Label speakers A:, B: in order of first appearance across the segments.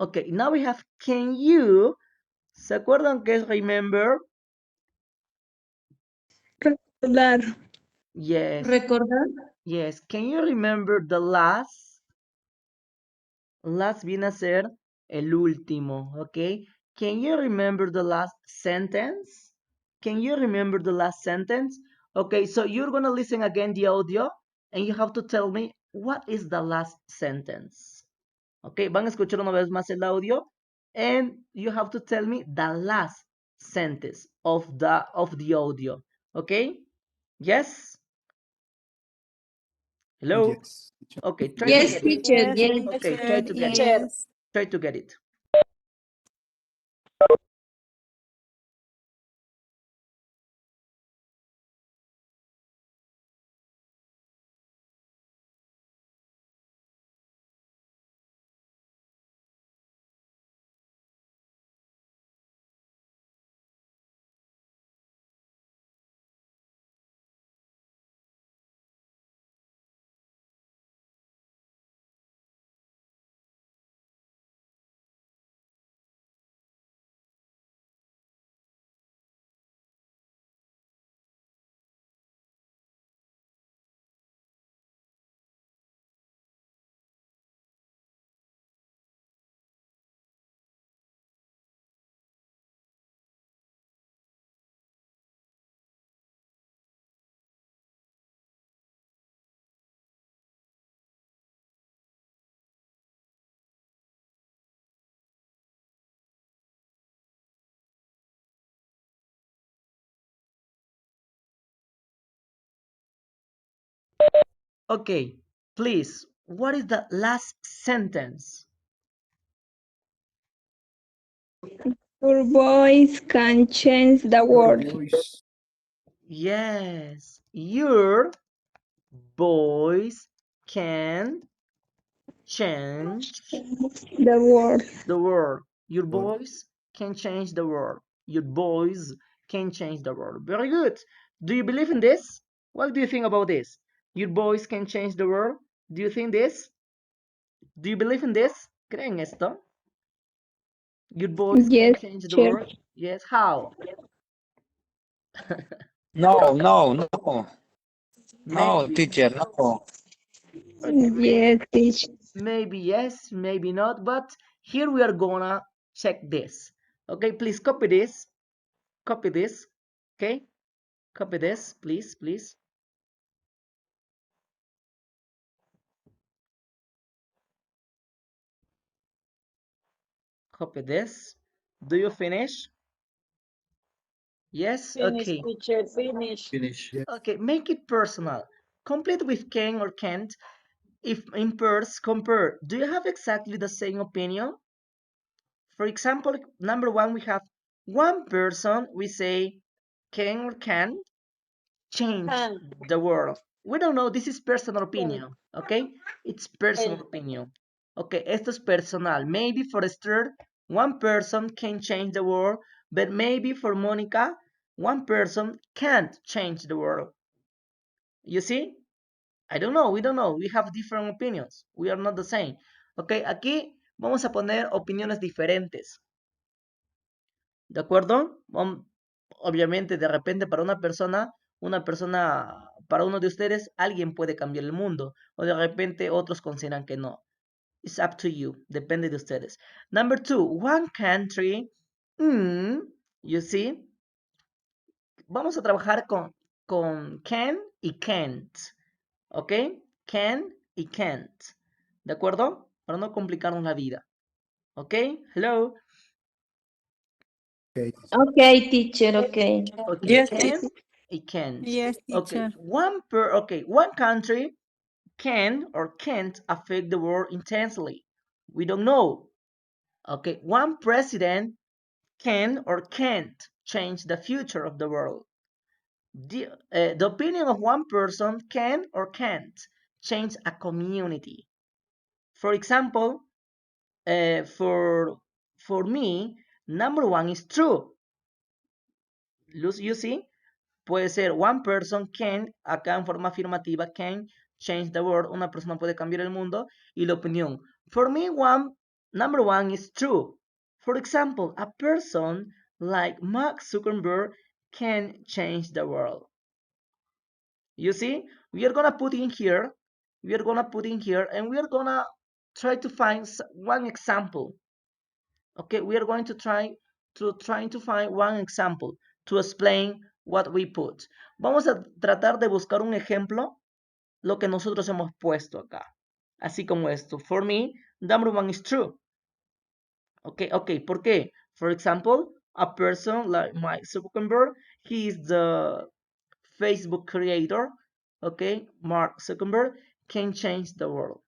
A: Okay, now we have can you. ¿Se acuerdan qué es remember?
B: Recordar.
A: Yes.
C: Recordar.
A: Yes. Can you remember the last? Last viene a ser el último, okay? Can you remember the last sentence? Can you remember the last sentence? Okay, so you're gonna listen again the audio and you have to tell me what is the last sentence. Okay, van a escuchar una vez más el audio and you have to tell me the last sentence of the audio. Okay? Yes? Hello?
D: Yes.
A: Okay, try to
C: Yes,
A: get it.
C: teacher. Yes.
A: Okay, try to get it.
E: Yes.
A: Try to get it. Okay, please, what is the last sentence?
B: Your voice can change the world.
D: Voice.
A: Yes, your voice can change
B: The world.
A: the world. Your
D: World.
A: voice can change the world. Your voice can change the world. Very good. Do you believe in this? What do you think about this? Your voice can change the world. Do you think this? Do you believe in this? ¿Creen esto? Your voice can
B: Yes,
A: change the
B: teacher.
A: world. Yes, how?
F: No, no, no. No,
A: Maybe.
F: teacher, no.
A: Okay,
B: Yes, teacher.
A: maybe yes, maybe not, but here we are gonna check this. Okay, please copy this. Copy this. Okay, copy this, please, please. Copy this. Do you finish? Yes,
E: Finish,
A: okay.
E: teacher, finish.
D: Finish. Yes.
A: Okay, make it personal. Complete with can or can't. If in pairs, compare. Do you have exactly the same opinion? For example, number one, we have one person, we say can or can change
E: Can,
A: the world. We don't know, this is personal
E: can,
A: opinion, okay? It's personal
E: can.
A: opinion. Okay, esto es personal. Maybe for Esther, one person can change the world, but maybe for Monica, one person can't change the world. You see? I don't know, we don't know. We have different opinions. We are not the same. Ok, aquí vamos a poner opiniones diferentes. ¿De acuerdo? Obviamente, de repente para una persona, para uno de ustedes, alguien puede cambiar el mundo. O de repente otros consideran que no. It's up to you. Depende de ustedes. Number two, one country. You see? Vamos a trabajar con can y can't. ¿Ok? Can y can't. ¿De acuerdo? Para no complicarnos la vida. ¿Ok? Hello.
D: Okay.
C: Okay, teacher. Okay.
A: Okay,
E: Yes,
A: can y can't.
E: yes,
A: Okay,
E: teacher.
A: one country can or can't affect the world intensely. We don't know. Okay, one president can or can't change the future of the world. The opinion of one person can or can't change a community. For example, for me, number one is true. You see, puede ser one person can, acá en forma afirmativa, can change the world. Una persona puede cambiar el mundo. Y la opinión, for me, one Number 1 is true. For example, a person like Mark Zuckerberg can change the world. You see, we are gonna put in here, and we are gonna try to find one example. Okay, we are going to try to find one example to explain what we put. Vamos a tratar de buscar un ejemplo, lo que nosotros hemos puesto acá. Así como esto. For me, number 1 is true. Okay, ¿por qué? For example, a person like Mark Zuckerberg, he is the Facebook creator, okay? Mark Zuckerberg can change the world.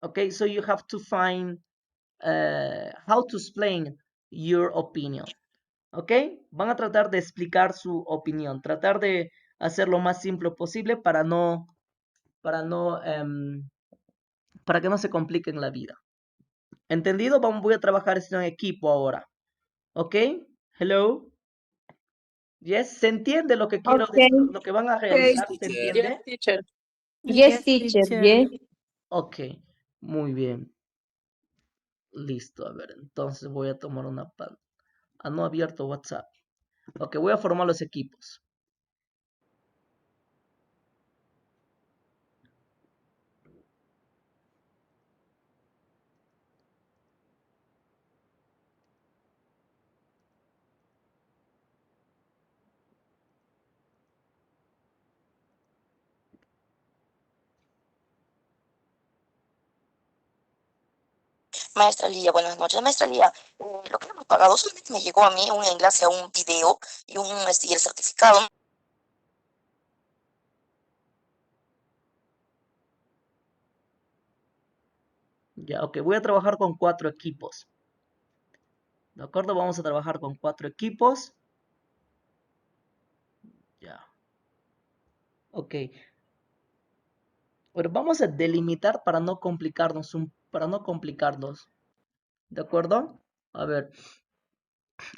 A: Okay, so you have to find how to explain your opinion. Okay, van a tratar de explicar su opinión, tratar de hacer lo más simple posible para que no se compliquen la vida. ¿Entendido? Voy a trabajar esto en equipo ahora. ¿Ok? Hello. Yes, ¿se entiende lo que quiero
C: Okay.
A: lo que van a realizar? ¿Se entiende?
D: Yes, teacher.
C: Yes, teacher. Yes.
A: Ok, muy bien. Listo, a ver, entonces voy a tomar una no abierto WhatsApp. Ok, voy a formar los equipos.
E: Maestra Lía, buenas noches. Maestra Lía, lo que hemos pagado solamente me llegó a mí un enlace a un video y y el certificado.
A: Ya, ok, voy a trabajar con 4 equipos. ¿De acuerdo? Vamos a trabajar con 4 equipos. Ya. Ok. Bueno, vamos a delimitar para no complicarnos. ¿De acuerdo? A ver.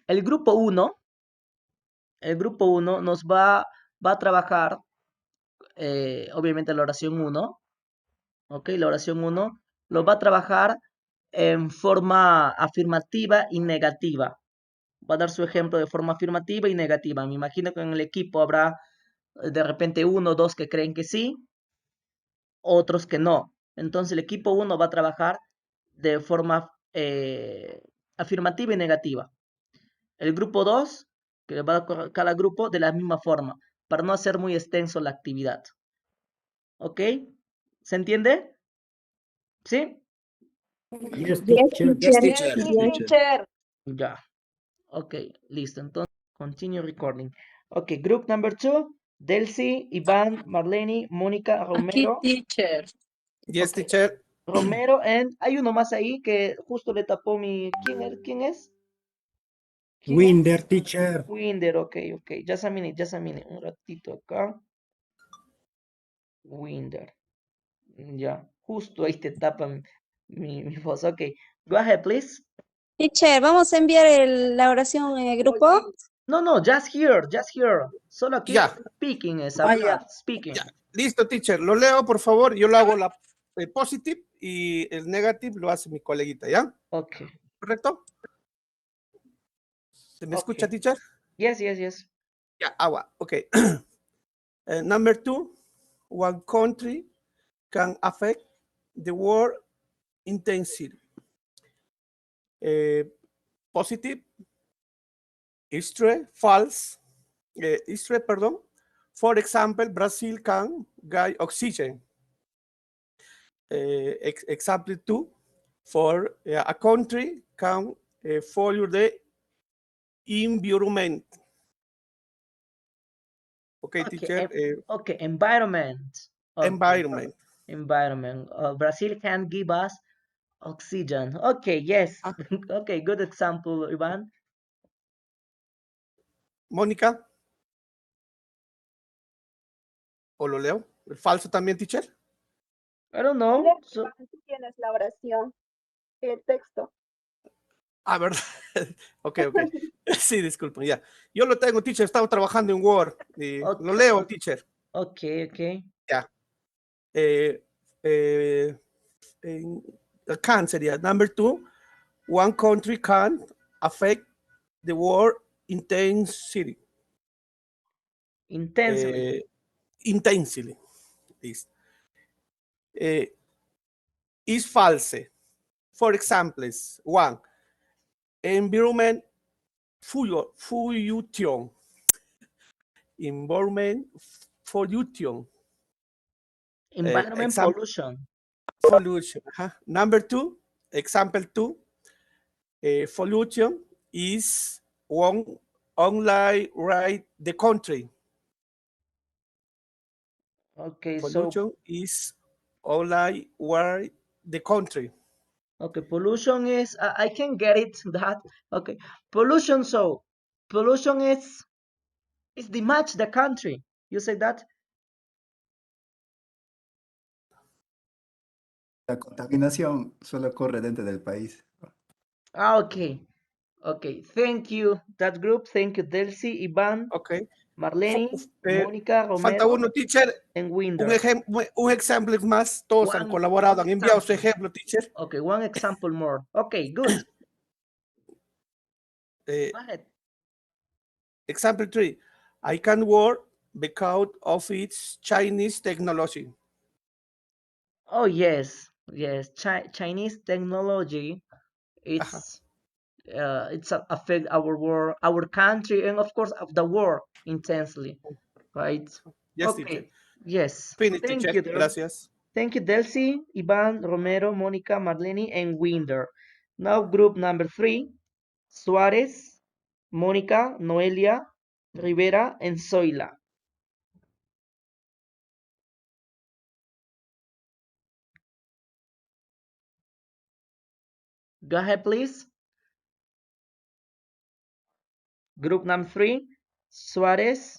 A: El grupo 1 nos va a trabajar, obviamente, la oración 1. Ok, la oración 1 lo va a trabajar en forma afirmativa y negativa. Va a dar su ejemplo de forma afirmativa y negativa. Me imagino que en el equipo habrá de repente 1 o 2 que creen que sí, otros que no. Entonces el equipo 1 va a trabajar de forma afirmativa y negativa. El grupo 2, que va a cada grupo de la misma forma, para no hacer muy extenso la actividad. ¿Ok? ¿Se entiende? ¿Sí?
D: Yes,
C: Yes,
D: teacher.
C: teacher.
D: Yes, teacher.
A: Ya. Ok, listo. Entonces, continue recording. Ok, group number 2, Delcy, Iván, Marlene, Mónica,
D: Aquí,
A: Romero.
D: teacher.
G: Yes,
A: Ok.
G: teacher.
A: Romero, and hay uno más ahí que justo le tapó mi... ¿Quién es? ¿Quién es?
D: Winder, teacher.
A: Winder, ok. Just a minute. Un ratito acá. Winder. Ya, justo ahí te tapan mi voz. Ok, go ahead, please.
H: Teacher, ¿vamos a enviar la oración en el grupo?
A: No, just here. Solo aquí
G: Ya.
A: speaking es
G: Ah,
A: hablar,
G: ya.
A: speaking.
G: Ya. Listo, teacher. Lo leo, por favor. Yo lo hago el positive y el negative lo hace mi coleguita, ¿ya?
A: Ok.
G: ¿Correcto? ¿Se me
A: Ok.
G: escucha, teacher?
A: Yes.
G: Ya, agua. Ok. Number 2, one country can affect the world intensity. Positive is true, false. Is true, pardon. For example, Brazil can get oxygen. Example 2, for a country can follow the environment. Okay, teacher.
A: Okay, environment. Okay. Environment. Brazil can give us oxygen. Okay, yes. Okay, good example, Iván.
G: Mónica. ¿O lo leo? ¿El falso también, teacher?
A: I don't know.
B: Tú tienes la oración, el texto.
G: Ah, ¿verdad? Ok. Sí, disculpen, ya. Yo lo tengo, teacher. Estaba trabajando en Word. Lo leo, teacher.
A: Ok.
G: Ya. Can sería. Number 2, one country can affect the world intensely.
A: Intensely.
G: Intensely. Is false. For example, 1, environment pollution. Environment pollution.
A: Environment pollution.
G: Pollution. Number 2, example 2, pollution is one online right the country.
A: Okay,
G: Pollution is online right the country.
A: okay, pollution is, I can get it, that, okay. Pollution, so, pollution is the match the country. You say that?
I: La contaminación solo ocurre dentro del país.
A: Okay. Okay, thank you, that group. Thank you, Delcy, Iván,
G: Okay.
A: Marlene, Mónica,
G: Falta
A: Romero,
G: uno, teacher.
A: and
G: Un
A: Winder.
G: ejemplo más. Todos han
A: One
G: colaborado, han enviado su
A: example.
G: ejemplo, teacher.
A: Okay, one example more. Okay, good. Go ahead.
G: Example 3. I can work because of its Chinese technology.
A: Oh, yes, yes. Chinese technology, it's affect our world, our country, and of course of the world intensely, right?
G: Yes,
A: Okay.
G: teacher.
A: Yes.
G: Finish,
A: Thank
G: teacher.
A: you, dear.
G: Gracias.
A: Thank you, Delcy, Ivan, Romero, Monica, Marlene, and Winder. Now, group number 3, Suarez, Monica, Noelia, Rivera, and Zoila. Go ahead, please. Group number 3, Suarez,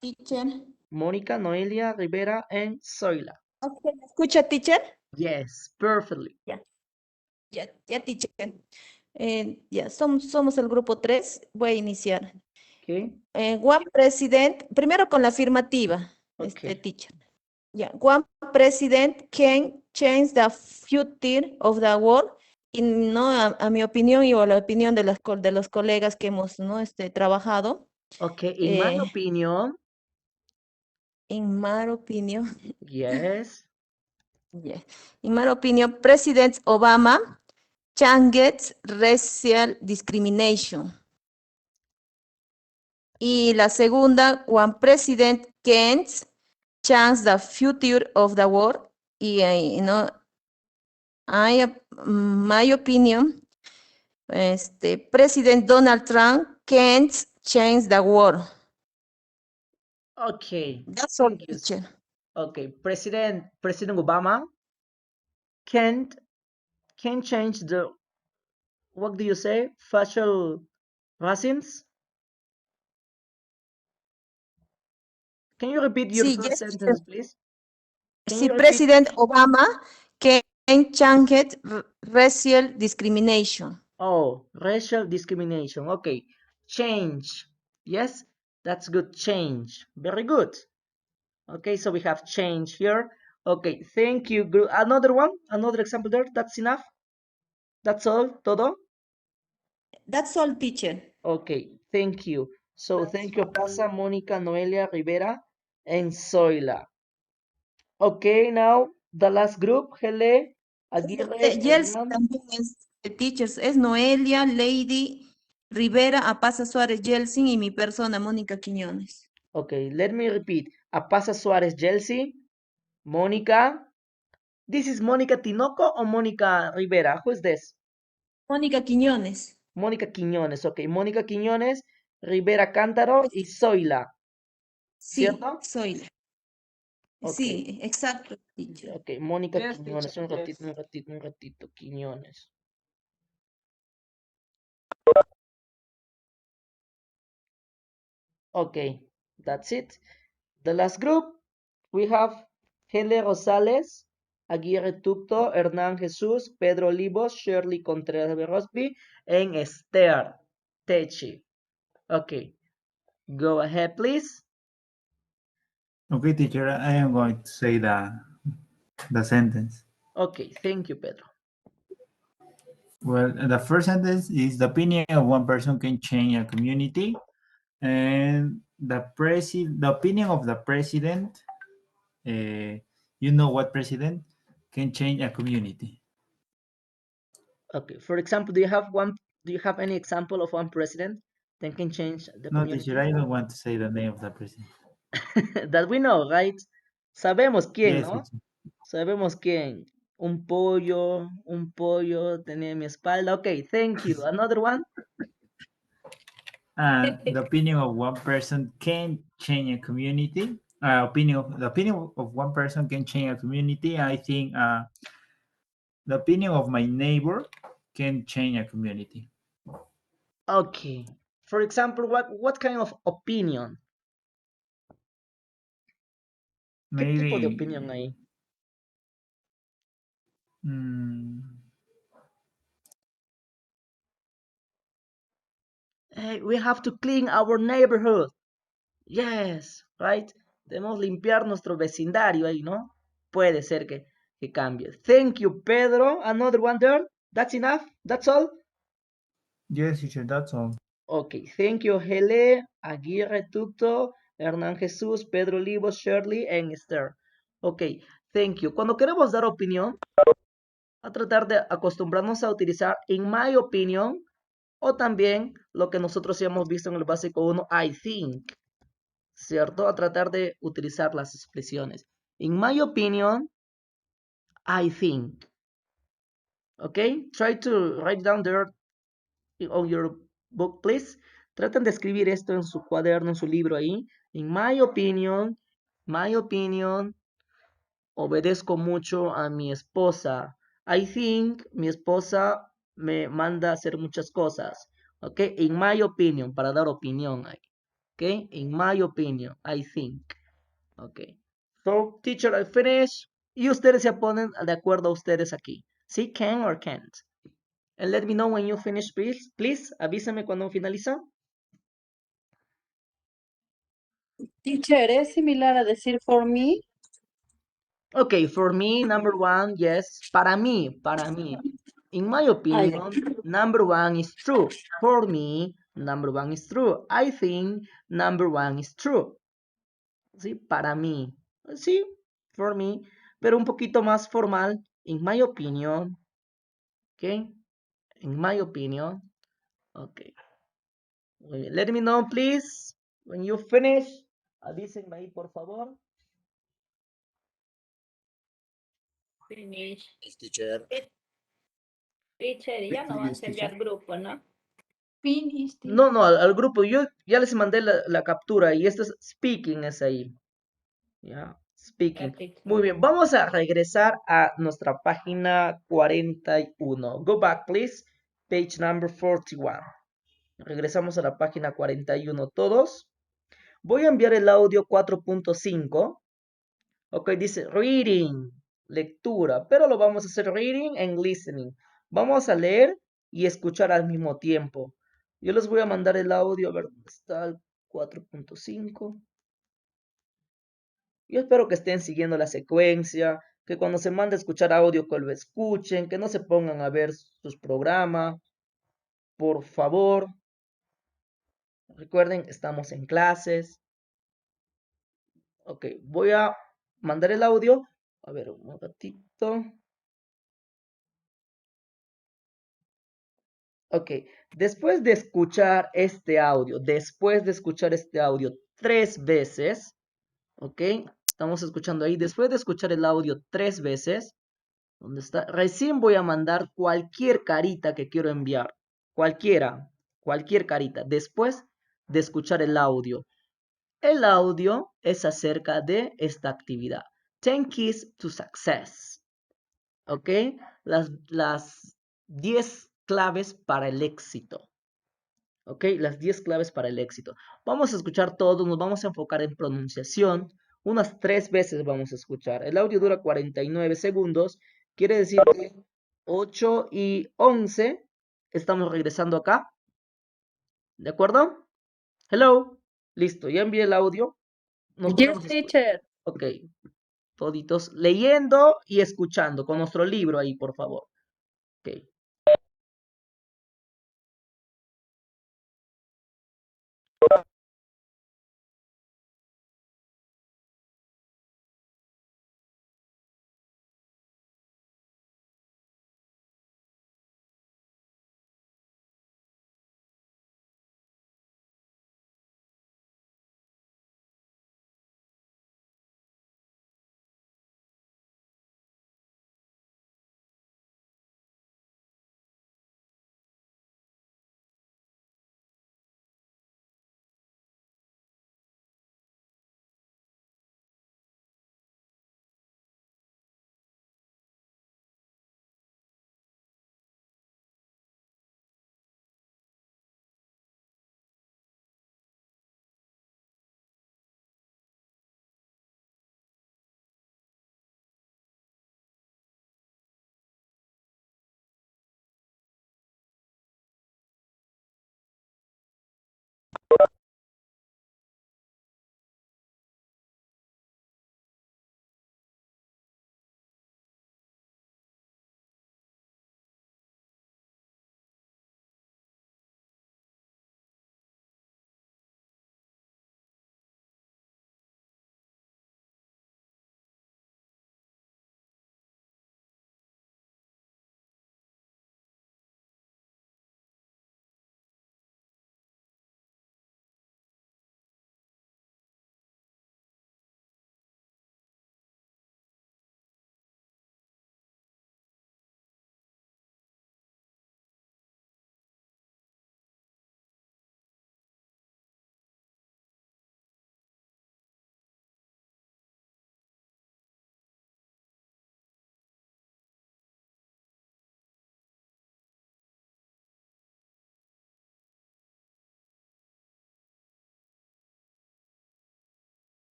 H: Teacher.
A: Monica, Noelia, Rivera, and Zoila.
H: Okay. ¿Me escucha, teacher?
A: Yes, perfectly.
H: Ya, teacher. Ya, somos el grupo 3. Voy a iniciar.
A: Okay.
H: One president, primero con la afirmativa,
A: Okay.
H: teacher. Yeah, one president can change the future of the world. Y no, a mi opinión y a la opinión de los colegas que hemos trabajado.
A: Okay, in my opinion.
H: In my opinion.
A: Yes.
H: Yeah. In my opinion, President Obama changed racial discrimination. Y la segunda, one president can change the future of the world. Y, my opinion, President Donald Trump can't change the world.
A: Okay.
H: That's all,
A: Thank you.
H: teacher.
A: Okay, President Obama can change the, what do you say, facial racism? Can you repeat your
H: Sí,
A: first
H: yes,
A: sentence, please? Can
H: sí,
A: you repeat?
H: President Obama can change racial discrimination.
A: Oh, racial discrimination. Okay, change. Yes, that's good. Change. Very good. Okay, so we have change here. Okay, thank you. Another one, another example there. That's enough. That's all. Todo.
H: That's all, teacher.
A: Okay, thank you. So thank you, Pasa, Mónica, Noelia, Rivera, and Zoila. Okay, now the last group, Hele, Aguirre,
H: Yeltsin
A: Hernán.
H: también es teachers, es Noelia, Lady, Rivera, Apasa Suárez, Yeltsin y mi persona, Mónica Quiñones.
A: Okay, let me repeat. Apasa Suárez, Yeltsin, Mónica. This is Mónica Tinoco or Mónica Rivera? Who is this?
H: Mónica Quiñones.
A: Mónica Quiñones, ok. Mónica Quiñones, Rivera Cántaro y Zoila.
H: Sí,
A: ¿Cierto?
H: soy.
A: Ok.
H: Sí, exacto, teacher.
A: Ok, Mónica
D: Yes,
A: Quiñones,
D: teacher,
A: un ratito, Quiñones. Okay, that's it. The last group, we have Hele Rosales, Aguirre Tucto, Hernán Jesús, Pedro Olivos, Shirley Contreras Berrosby, and Esther Techi. Okay, go ahead, please.
J: Okay, teacher, I am going to say the sentence.
A: Okay, thank you, Pedro.
J: Well, the first sentence is the opinion of one person can change a community, and the opinion of the president, you know what president can change a community.
A: Okay, for example, do you have any example of one president that can change the
J: No,
A: community?
J: teacher, I don't want to say the name of the president.
A: That we know, right? Sabemos quién,
J: Yes,
A: ¿no?
J: teacher.
A: Sabemos quién. Un pollo tenía mi espalda. Okay, thank you. Another one?
J: The opinion of one person can change a community. The opinion of one person can change a community. I think the opinion of my neighbor can change a community.
A: Okay. For example, what kind of opinion? ¿Qué tipo de
J: Maybe.
A: opinión hay? Hey, we have to clean our neighborhood. Yes, right? Debemos limpiar nuestro vecindario ahí, ¿no? Puede ser que cambie. Thank you, Pedro. Another one there? That's enough? That's all?
J: Yes, teacher, that's all.
A: Okay, thank you, Hele, Aguirre, Tuto, Hernán Jesús, Pedro Olivos, Shirley, and Esther. Okay, thank you. Cuando queremos dar opinión, a tratar de acostumbrarnos a utilizar in my opinion, o también lo que nosotros ya hemos visto en el básico 1, I think, ¿cierto? A tratar de utilizar las expresiones. In my opinion, I think. Okay, try to write down there on your book, please. Traten de escribir esto en su cuaderno, en su libro ahí. In my opinion, obedezco mucho a mi esposa. I think mi esposa me manda a hacer muchas cosas. Ok, in my opinion, para dar opinión ahí. Ok, in my opinion, I think. Ok. So, teacher, I finish. Y ustedes se ponen de acuerdo a ustedes aquí. ¿Sí? Can or can't. And let me know when you finish, please. Please, avísame cuando finaliza.
C: Teacher, ¿es similar a decir for me?
A: Okay, for me, number one, yes. Para mí. In my opinion, number one is true. For me, number one is true. I think number one is true. ¿Sí? Para mí. Sí, for me. Pero un poquito más formal. In my opinion. Okay. In my opinion. Okay. Let me know, please. When you finish. Avísenme ahí, por favor.
C: Finish.
D: Teacher.
C: Teacher, ya no vas a enviar grupo, ¿no? Finish.
A: No, al grupo. Yo ya les mandé la captura y esto es speaking, es ahí. Ya, speaking. Muy bien, vamos a regresar a nuestra página 41. Go back, please. Page number 41. Regresamos a la página 41 todos. Voy a enviar el audio 4.5. Ok, dice reading, lectura, pero lo vamos a hacer reading and listening. Vamos a leer y escuchar al mismo tiempo. Yo les voy a mandar el audio, a ver dónde está el 4.5. Yo espero que estén siguiendo la secuencia, que cuando se mande a escuchar audio que lo escuchen, que no se pongan a ver sus programas. Por favor. Recuerden, estamos en clases. Ok, voy a mandar el audio. A ver, un ratito. Ok, después de escuchar este audio, 3 veces, ok, estamos escuchando ahí, después de escuchar el audio 3 veces, ¿dónde está? Recién voy a mandar cualquier carita que quiero enviar, cualquier carita, después de escuchar el audio. El audio es acerca de esta actividad. 10 keys to success, ok, las 10 claves para el éxito. Ok, las 10 claves para el éxito. Vamos a escuchar todo, nos vamos a enfocar en pronunciación. Unas 3 veces vamos a escuchar. El audio dura 49 segundos. Quiere decir que 8 y 11 estamos regresando acá. ¿De acuerdo? Hello. Listo, ya envié el audio.
C: Yes, teacher.
A: Ok. toditos leyendo y escuchando con nuestro libro ahí, por favor. Ok.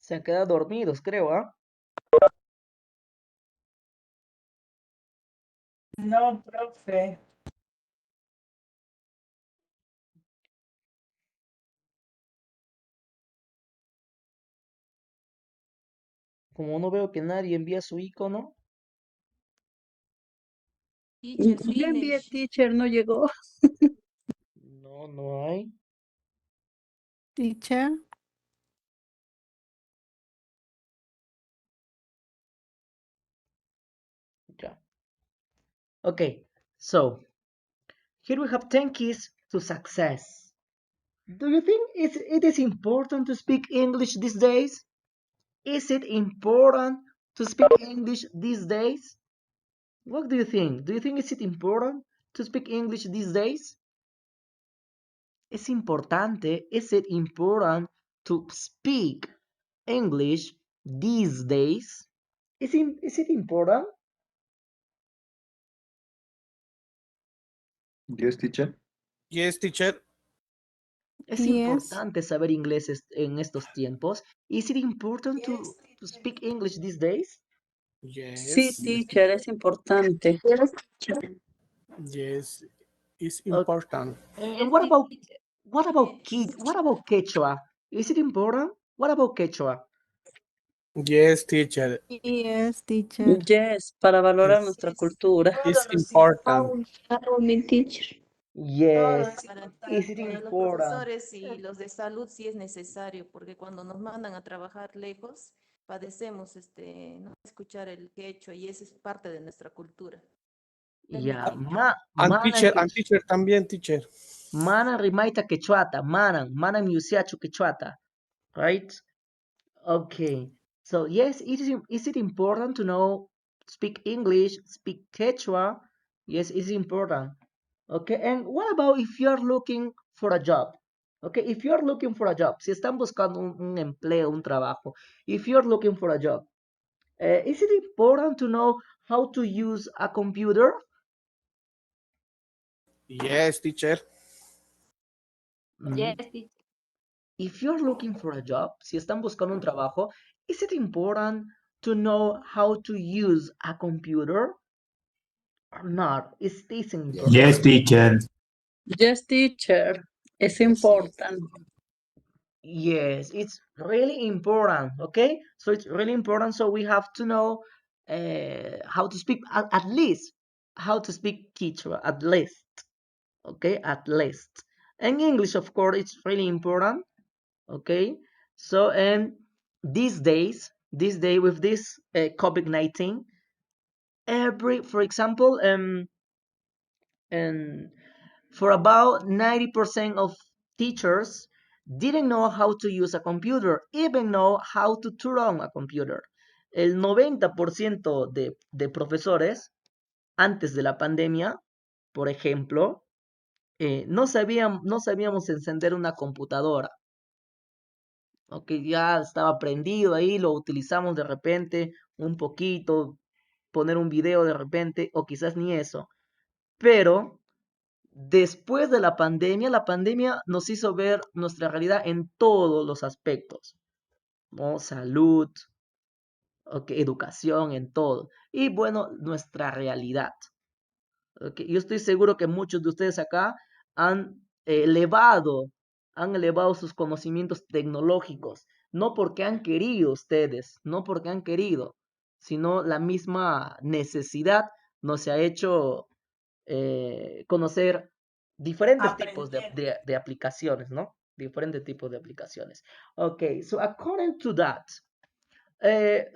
A: Se han quedado dormidos, creo, ¿ah?
K: No, profe.
A: Como no veo que nadie envía su icono.
H: Teacher,
K: Ya envié,
H: finish.
K: teacher, no llegó.
A: No, no hay.
K: Teacher.
A: Ya. Okay, so here we have 10 keys to success. Do you think it is important to speak English these days? Is it important to speak English these days? What do you think? Do you think is it important to speak English these days? Es importante, is it important to speak English these days? Is it important?
I: Yes, teacher.
G: Yes, teacher.
A: Es
K: Yes.
A: importante saber inglés en estos tiempos. Is it important to speak English these days?
K: Sí,
G: Yes.
K: teacher, es importante.
G: Yes. It's
A: Okay.
G: important.
A: And what about Quechua? Is it important? What about Quechua?
G: Yes, teacher.
K: Yes, teacher. Yes, para valorar
G: It's,
K: nuestra cultura.
G: it's important.
C: Teacher.
A: Yes. Is it
H: Para los
A: important?
H: profesores y los de salud sí es necesario, porque cuando nos mandan a trabajar lejos, padecemos no escuchar el quechua y eso es parte de nuestra cultura.
A: Ya,
G: And teacher también, teacher.
A: Manan rimaita quechuata, manan yusiachu quechuata, right? Okay, so yes, is it important to know, speak English, speak Quechua? Yes, it's important. Okay, and what about if you're looking for a job? Okay, if you're looking for a job, si están buscando un empleo, un trabajo, if you're looking for a job, is it important to know how to use a computer?
G: Yes, teacher.
C: Yes, teacher.
A: If you're looking for a job, si están buscando un trabajo, is it important to know how to use a computer or not? Is this important?
J: Yes, teacher.
K: Yes, teacher, es important.
A: Yes, it's really important. Okay, so it's really important. So we have to know how to speak at least how to speak Quechua at least. Okay, at least. And English, of course, it's really important. Okay, so and these days with this COVID-19, for example, and for about 90% of teachers didn't know how to use a computer, even know how to turn on a computer. El 90% de profesores antes de la pandemia, por ejemplo, no sabíamos encender una computadora. Ok, ya estaba prendido ahí, lo utilizamos de repente un poquito, poner un video de repente, o quizás ni eso. Pero después de la pandemia nos hizo ver nuestra realidad en todos los aspectos, ¿no? Salud, okay, educación, en todo. Y bueno, nuestra realidad. Okay. Yo estoy seguro que muchos de ustedes acá han elevado sus conocimientos tecnológicos, no porque han querido ustedes, no porque han querido, sino la misma necesidad nos ha hecho conocer diferentes tipos de aplicaciones, ¿no? Diferentes tipos de aplicaciones. Okay, so according to that,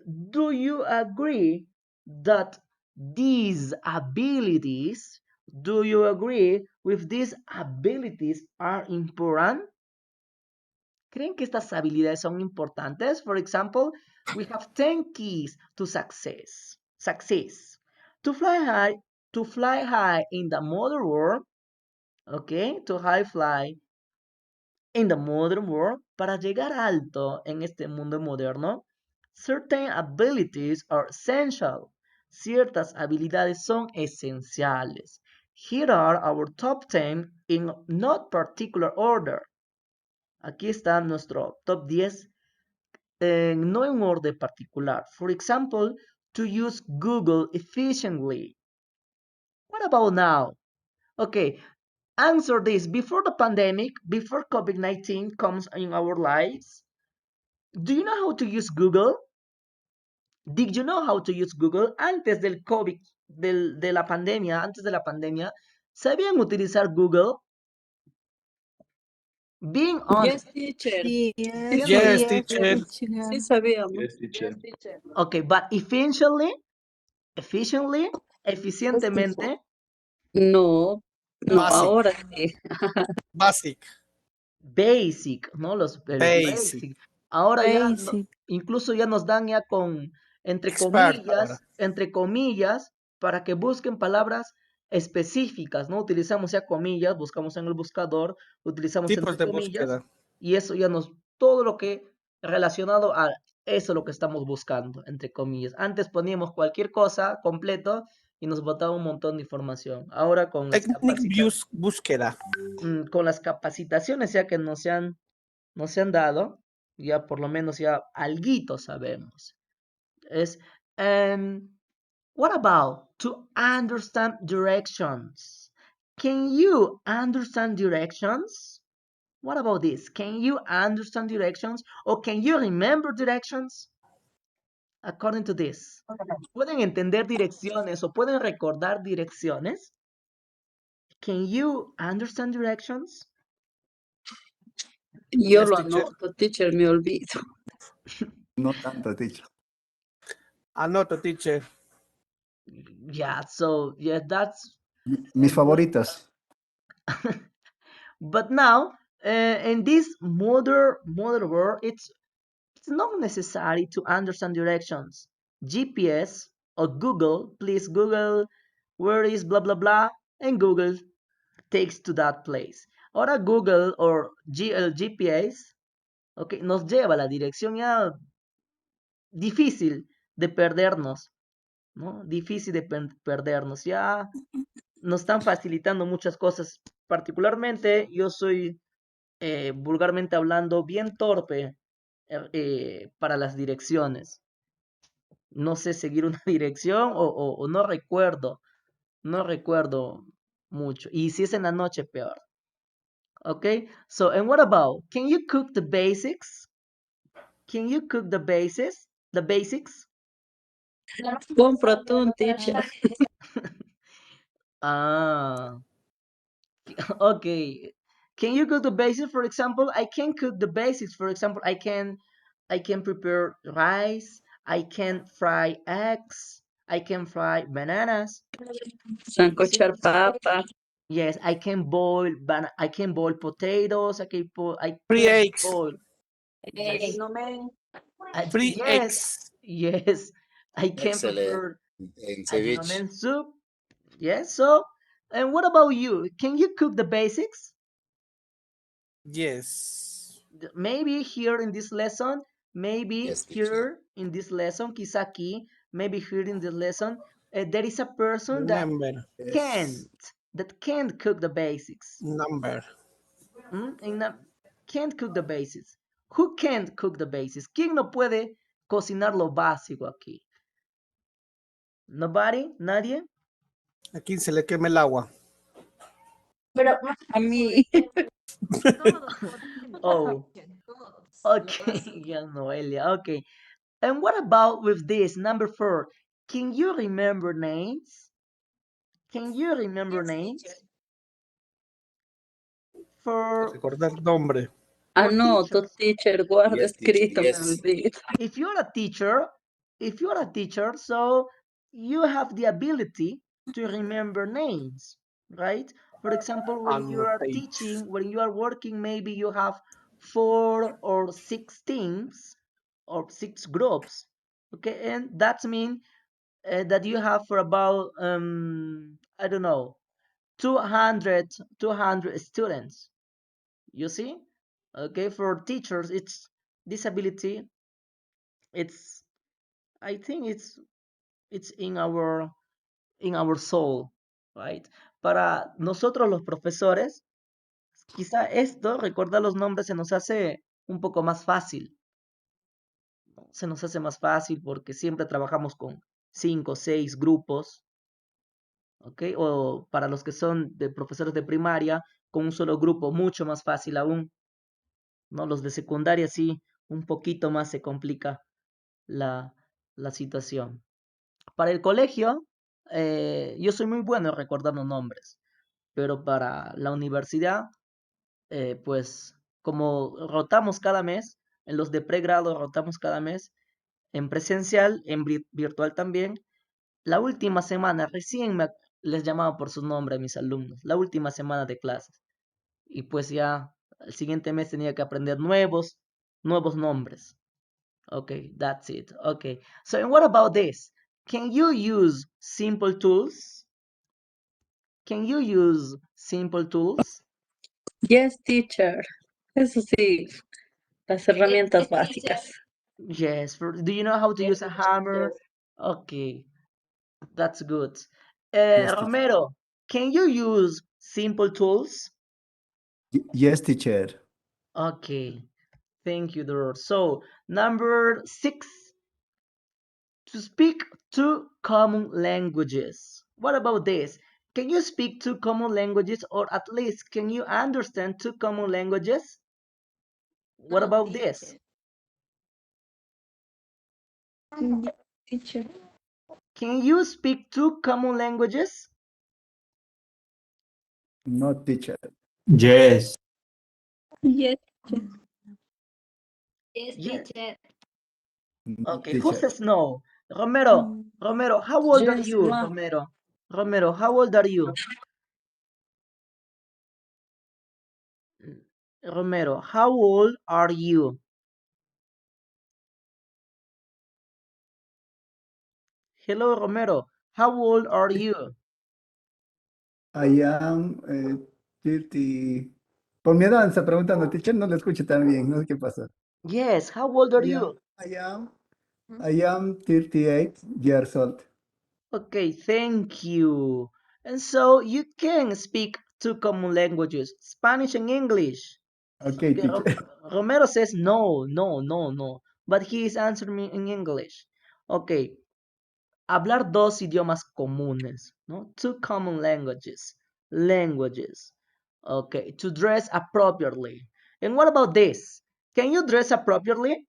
A: do you agree that these abilities, do you agree with these abilities are important? ¿Creen que estas habilidades son importantes? For example, we have 10 keys to success. Success. To fly high in the modern world, okay? To high fly in the modern world, para llegar alto en este mundo moderno, certain abilities are essential. Ciertas habilidades son esenciales. Here are our top 10 in not particular order. Aquí está nuestro top 10 no en orden particular. For example, to use Google efficiently. What about now? Okay, answer this. Before the pandemic, before COVID-19 comes in our lives, do you know how to use Google? Did you know how to use Google? Antes del COVID, de la pandemia, antes de la pandemia, ¿sabían utilizar Google? Being honest.
K: Yes, teacher.
H: Sí,
G: Yes, teacher.
K: Sí sabíamos.
A: Okay, but efficiently, eficientemente,
K: No, no,
G: Basic.
K: ahora sí.
G: Basic.
A: basic, ¿no? El
G: Basic.
A: Ahora ya,
H: basic.
A: incluso ya nos dan ya con,
G: Expert ahora.
A: entre comillas, para que busquen palabras específicas, ¿no? Utilizamos ya comillas, buscamos en el buscador, utilizamos
G: Tipos
A: entre
G: de
A: comillas,
G: búsqueda.
A: y eso ya todo lo que relacionado a eso es lo que estamos buscando, entre comillas. Antes poníamos cualquier cosa completo y nos botaba un montón de información. Ahora
G: Búsqueda.
A: con las capacitaciones ya que nos se han dado, ya por lo menos ya alguito sabemos. Es, what about to understand directions? Can you understand directions? What about this? Can you understand directions? Or can you remember directions? According to this. ¿Pueden entender direcciones o pueden recordar direcciones? Can you understand directions?
K: Yo
G: Yes,
K: lo
G: teacher.
K: anoto, teacher, me olvido.
I: No tanto, teacher.
G: Anoto, teacher.
A: Yeah, so yeah, that's
I: Mis favoritos.
A: but now in this modern world, it's not necessary to understand directions. GPS or Google, please Google, where is blah blah blah, and Google takes to that place. Ahora Google or el GPS, okay, nos lleva a la dirección ya difícil de perdernos, ¿no? Difícil de perdernos. Ya nos están facilitando muchas cosas. Particularmente, yo soy, vulgarmente hablando, bien torpe para las direcciones. No sé seguir una dirección o no recuerdo mucho. Y si es en la noche, peor. Okay, so, and what about, can you cook the basics? Can you cook the basics? The basics?
K: Compro atún, teacher.
A: Ah, okay. Can you cook the basics? For example, I can cook the basics. For example, I can prepare rice. I can fry eggs. I can fry bananas.
K: Sancochar papa.
A: Yes, I can boil I can boil potatoes. I
G: Free
A: can
G: eggs.
A: boil.
B: No me...
G: Free
A: Yes,
G: eggs.
A: yes. I can prepare abdomen soup. Yes. So, and what about you? Can you cook the basics?
G: Yes.
A: Maybe here in this lesson, maybe here in this lesson, quizá aquí, maybe here in this lesson, there is a person
G: Remember.
A: that can't cook the basics.
G: Number.
A: Can't cook the basics. Who can't cook the basics? ¿Quién no puede cocinar lo básico aquí? Nobody? ¿Nadie?
G: ¿A quién se le quema el agua?
B: Pero
K: A mí.
A: Oh, okay. Yeah, Noelia. Okay. And what about with this number 4? Can you remember names? Can you remember names? For
G: Recordar nombre.
K: Anoto,
A: teachers.
K: teacher, guarda escrito, me olvido.
A: If you're a teacher, so you have the ability to remember names, right? For example, when you are teaching, when you are working, maybe you have 4 or 6 teams or 6 groups, okay? And that means that you have for about, I don't know, 200 students. You see? Okay, for teachers, it's disability. It's, I think it's in our soul, right? Para nosotros los profesores, quizá esto, recordar los nombres, se nos hace un poco más fácil. se nos hace más fácil porque siempre trabajamos con 5 o 6 grupos, ¿ok? O para los que son de profesores de primaria, con un solo grupo, mucho más fácil aún, ¿no? Los de secundaria sí, un poquito más se complica la situación. Para el colegio, yo soy muy bueno recordando nombres, pero para la universidad, pues como rotamos cada mes, en los de pregrado rotamos cada mes, en presencial, en virtual también, la última semana recién les llamaba por su nombre a mis alumnos, la última semana de clases. Y pues ya el siguiente mes tenía que aprender nuevos nombres. Okay, that's it. Okay. So and what about this? Can you use simple tools? Can you use simple tools?
K: Yes, teacher. Eso sí, las herramientas básicas.
A: Yes. Do you know how to use a hammer? Okay, that's good.
I: Yes, teacher.
A: Romero, can you use simple tools?
I: Yes, teacher.
A: Okay, thank you, Dor. So, number 6, to speak 2 common languages. What about this? Can you speak 2 common languages, or at least can you understand 2 common languages? What about this?
H: Teacher.
A: Can you speak 2 common languages?
I: No, teacher.
J: Yes.
H: Yes.
C: Yes,
A: Yes.
C: teacher.
I: No,
A: Okay, who
I: teacher.
A: says no? Romero, how old are
K: Yes,
A: you,
K: ma.
A: Romero, how old are you? Romero, how old are you? Hello, Romero, how old are you?
I: I am 30. Por mi edad está preguntando, teacher, no le escucho tan bien, no sé qué pasa.
A: Yes, how old are you?
I: I am 38 years old.
A: Okay, thank you. And so you can speak 2 common languages, Spanish and English.
I: Okay,
A: Okay,
I: teacher.
A: Romero says no, but he is answering me in English. Okay, hablar 2 idiomas comunes, ¿no? 2 common languages. Okay, to dress appropriately. And what about this? Can you dress appropriately?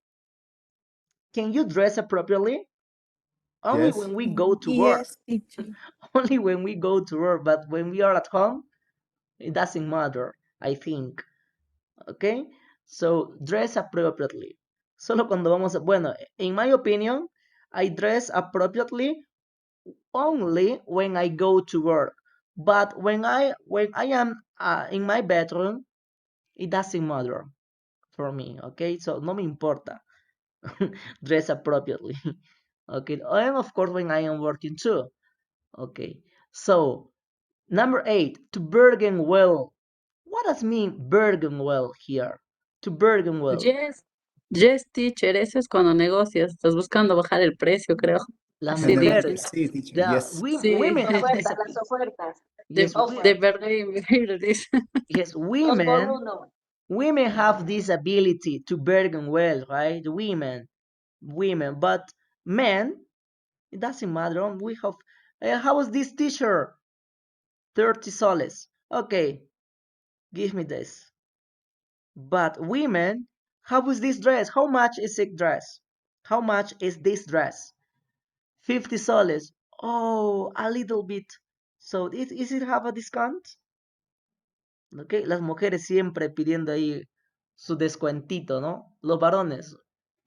A: Can you dress appropriately? Only
I: Yes.
A: when we go to work.
H: Teacher.
A: Only when we go to work, but when we are at home, it doesn't matter, I think. Okay? So, dress appropriately. Solo cuando vamos a, bueno, in my opinion, I dress appropriately only when I go to work. But when I am in my bedroom, it doesn't matter for me, okay? So, no me importa dress appropriately. Okay, and of course when I am working too. Okay, so number 8, to bargain well. What does mean bargain well here? To bargain well.
K: Yes. Yes, teacher. Eso es cuando negocias. Estás buscando bajar el precio, creo.
A: Las
K: Así dice.
A: mujeres.
I: Sí, teacher.
A: The
I: Yes.
K: Sí.
A: women have this.
B: Las ofertas.
A: Yes,
K: De bargain, dice.
A: yes,
B: 2 por 1.
A: women have this ability to bargain well, right? Women, but men, it doesn't matter. We have, how is this t-shirt? 30 soles. Okay, give me this. But women, how is this dress? How much is it dress? How much is this dress? 50 soles. Oh, a little bit. So, is it have a discount? Okay, las mujeres siempre pidiendo ahí su descuentito, ¿no? Los varones,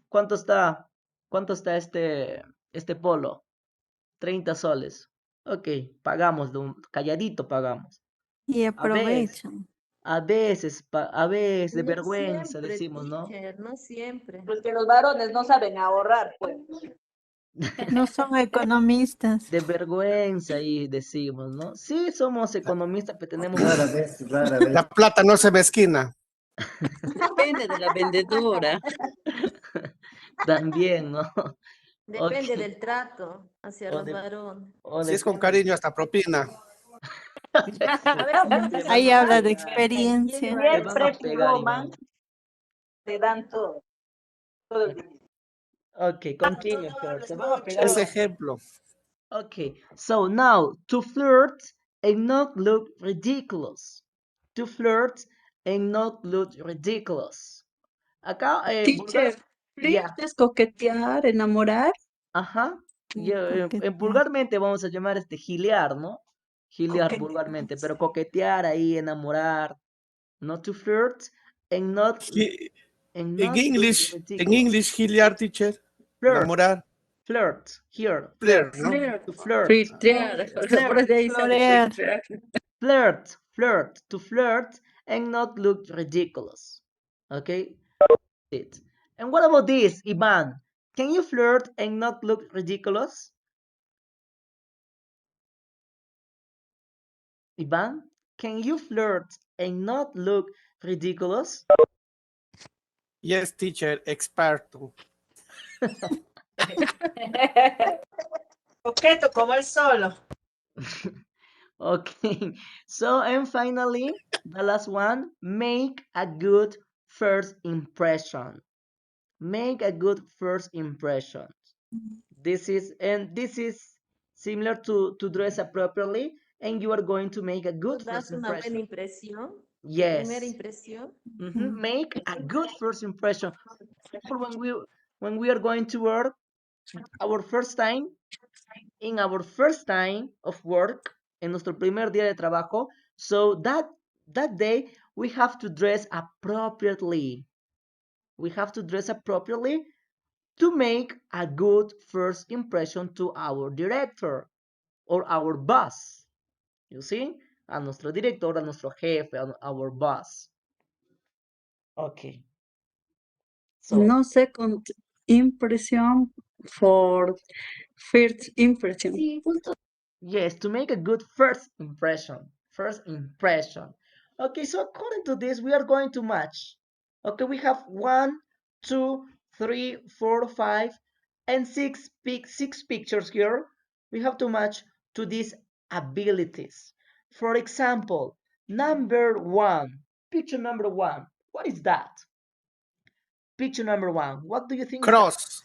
A: ¿cuánto está? ¿Cuánto está este polo? 30 soles. Ok, pagamos, calladito pagamos.
H: Y
A: A veces,
H: aprovechan.
A: a veces, de
H: No
A: vergüenza
H: siempre,
A: decimos, ¿no?
H: teacher, no siempre.
B: Porque los varones no saben ahorrar, pues.
H: No son economistas.
A: De vergüenza y decimos, ¿no? Sí, somos economistas, pero tenemos...
I: Rara vez, rara vez.
G: La plata no se mezquina.
K: Depende de la vendedora.
A: También, ¿no?
H: Depende
A: Ok.
H: del trato hacia
A: O
H: los
A: de-
H: varones.
A: o
G: Si es con
A: depende-
G: cariño, hasta propina.
H: Ahí habla de
B: Y
H: experiencia.
A: Te van
B: siempre
A: a pegar
B: piroman,
A: igual.
B: te dan todo. Todo el dinero.
A: Okay, continue here. Te van a pegar.
G: Ese ejemplo.
A: Okay, so now to flirt and not look ridiculous. To flirt and not look ridiculous. Acá,
K: Teacher,
A: yeah,
K: flirt es coquetear, enamorar.
A: ajá. Vulgarmente vamos a llamar gilear, ¿no? Gilear vulgarmente, pero coquetear ahí, enamorar. Not to flirt and not
G: En
A: look ridiculous.
G: English, giliar, teacher.
A: Flirt.
G: Enamorar.
A: Flirt, here.
G: Flirt, ¿no?
A: To flirt.
K: Flirtear. Por eso ahí sale flirtear.
A: Flirt, to flirt and not look ridiculous. Okay? It. And what about this, Ivan? Can you flirt and not look ridiculous? Ivan, can you flirt and not look ridiculous?
G: Yes, teacher, experto.
H: Coqueto como el solo.
A: Okay, so and finally, the last one, make a good first impression. Make a good first impression. This is similar to dress appropriately, and you are going to make a good
H: Das
A: first
H: una buena
A: impression.
H: impresión.
A: Yes.
H: Primera impresión.
A: Make a good first impression. When we are going to work, our first time of work, en nuestro primer día de trabajo, so that day we have to dress appropriately. We have to dress appropriately to make a good first impression to our director or our boss. You see? A nuestro director, a nuestro jefe, a our boss. Okay. So,
K: No second impression for first impression.
A: yes, to make a good first impression. First impression. Okay, so according to this, we are going to match. Okay, we have 1, 2, 3, 4, 5, and 6 pictures here. We have to match to these abilities. For example, number 1. Picture number 1. What is that? Picture number 1. What do you think?
G: Cross.